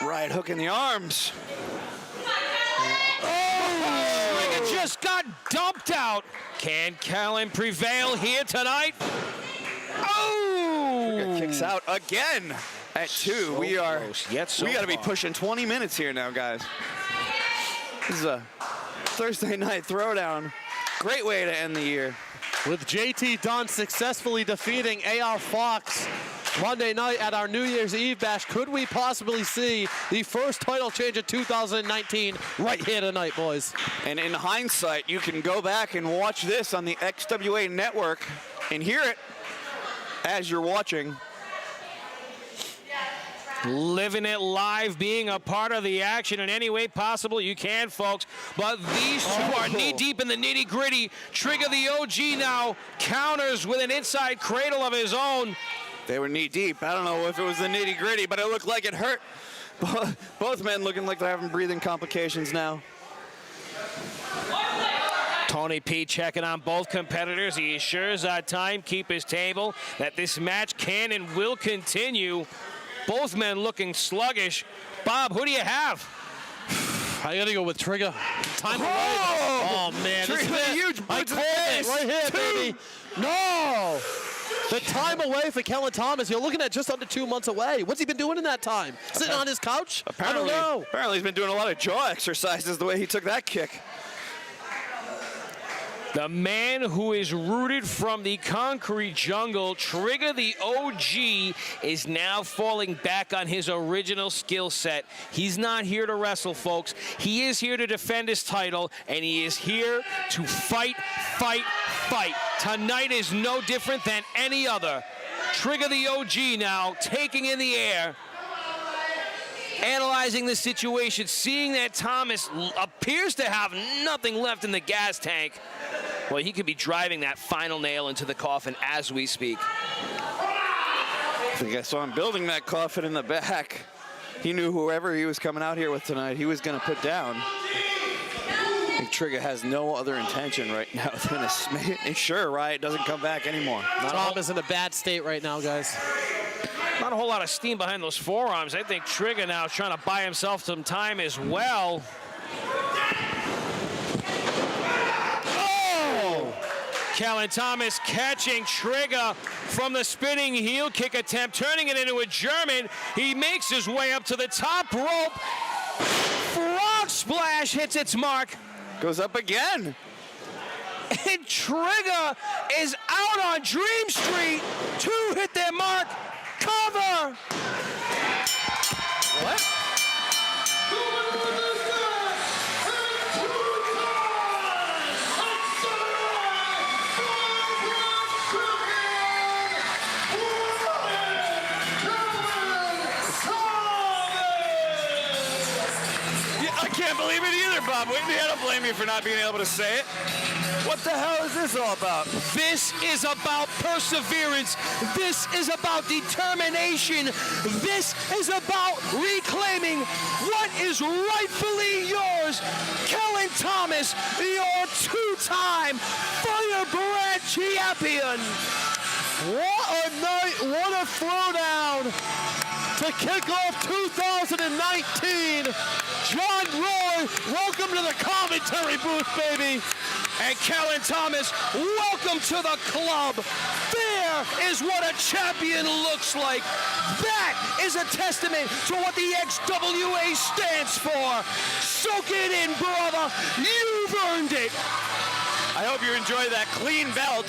Right hook in the arms. Trigger just got dumped out. Can Kellen prevail here tonight? Oh! Kicks out again at 2. We got to be pushing 20 minutes here now, guys. This is a Thursday night throwdown. Great way to end the year. With JT Dunn successfully defeating AR Fox Monday night at our New Year's Eve bash, could we possibly see the first title change of 2019 right here tonight, boys? And in hindsight, you can go back and watch this on the XWA network and hear it as you're watching. Living it live, being a part of the action in any way possible you can, folks. But these two are knee-deep in the nitty-gritty. Trigger the OG now counters with an inside cradle of his own. They were knee-deep. I don't know if it was the nitty-gritty, but it looked like it hurt. Both men looking like they're having breathing complications now. Tony P checking on both competitors. He assures our timekeeper's table that this match can and will continue. Both men looking sluggish. Bob, who do you have? I gotta go with Trigger. Time away. Oh man, Trigger, this is it. huge I called it right here, baby. No. The time away for Kellen Thomas. You're looking at just under 2 months away. What's he been doing in that time? Sitting on his couch? I don't know. Apparently he's been doing a lot of jaw exercises the way he took that kick. The man who is rooted from the concrete jungle, Trigger the OG, is now falling back on his original skill set. He's not here to wrestle, folks. He is here to defend his title, and he is here to fight, fight, fight. Tonight is no different than any other. Trigger the OG now taking in the air, analyzing the situation, seeing that Thomas appears to have nothing left in the gas tank. Well, he could be driving that final nail into the coffin as we speak. I think I saw him building that coffin in the back. He knew whoever he was coming out here with tonight, he was going to put down. I think Trigger has no other intention right now than to ensure Riot doesn't come back anymore. Tom is in a bad state right now, guys. Not a whole lot of steam behind those forearms. I think Trigger now is trying to buy himself some time as well. Kellen Thomas catching Trigger from the spinning heel kick attempt, turning it into a German. He makes his way up to the top rope. Frog splash hits its mark. Goes up again. And Trigger is out on Dream Street. Two hit their mark. Cover. What? I can't believe it either, Bob Whitney. I don't blame you for not being able to say it. What the hell is this all about? This is about perseverance. This is about determination. This is about reclaiming what is rightfully yours. Kellen Thomas, your two-time Firebrand champion. What a night, what a throwdown to kick off 2019. John Roy, welcome to the commentary booth, baby. And Kellen Thomas, welcome to the club. There is what a champion looks like. That is a testament to what the XWA stands for. Soak it in, brother. You've earned it. I hope you enjoy that clean belt.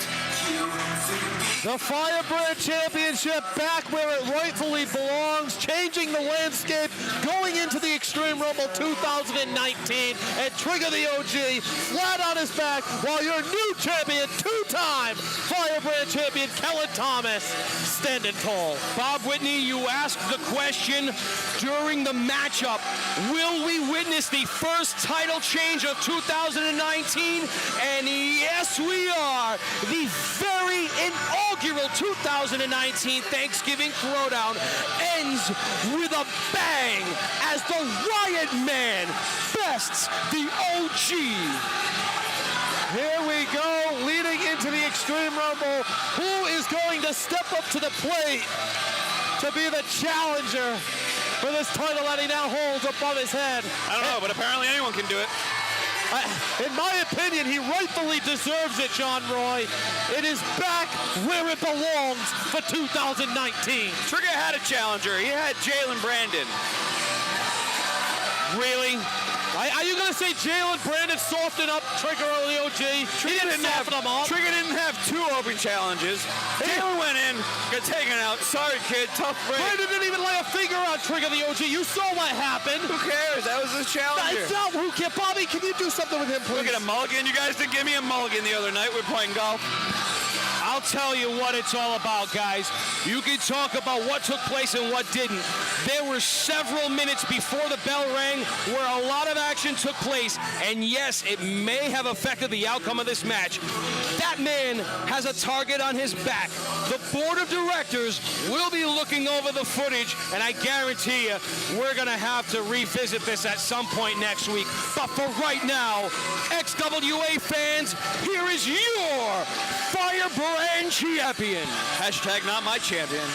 The Firebrand Championship back where it rightfully belongs, changing the landscape, going into the Extreme Rumble 2019, and Trigger the OG flat on his back, while your new champion, two-time Firebrand champion, Kellen Thomas, standing tall. Bob Whitney, you asked the question during the matchup, will we witness the first title change of 2019? And yes, we are. The very inaugural 2019 Thanksgiving Throwdown ends with a bang as the Riot Man bests the OG. Here we go, leading into the Extreme Rumble. Who is going to step up to the plate to be the challenger for this title that he now holds above his head? I don't know, but apparently anyone can do it. In my opinion, he rightfully deserves it, John Roy. It is back where it belongs for 2019. Trigger had a challenger. He had Jalen Brandon. Really? Are you going to say Jalen Brandon softened up Trigger or the OG? Trigger didn't have two open challenges. Jalen went in, got taken out. Sorry, kid, tough break. Brandon didn't even lay a finger on Trigger the OG. You saw what happened. Who cares? That was his challenger. It's not who cares. Bobby, can you do something with him, please? Look at a mulligan. You guys didn't give me a mulligan the other night. We're playing golf. I'll tell you what it's all about, guys. You can talk about what took place and what didn't. There were several minutes before the bell rang where a lot of action took place, and yes, it may have affected the outcome of this match. That man has a target on his back. The board of directors will be looking over the footage, and I guarantee you we're going to have to revisit this at some point next week. But for right now, XWA fans, here is your Firebrand champion. Hashtag not my champion.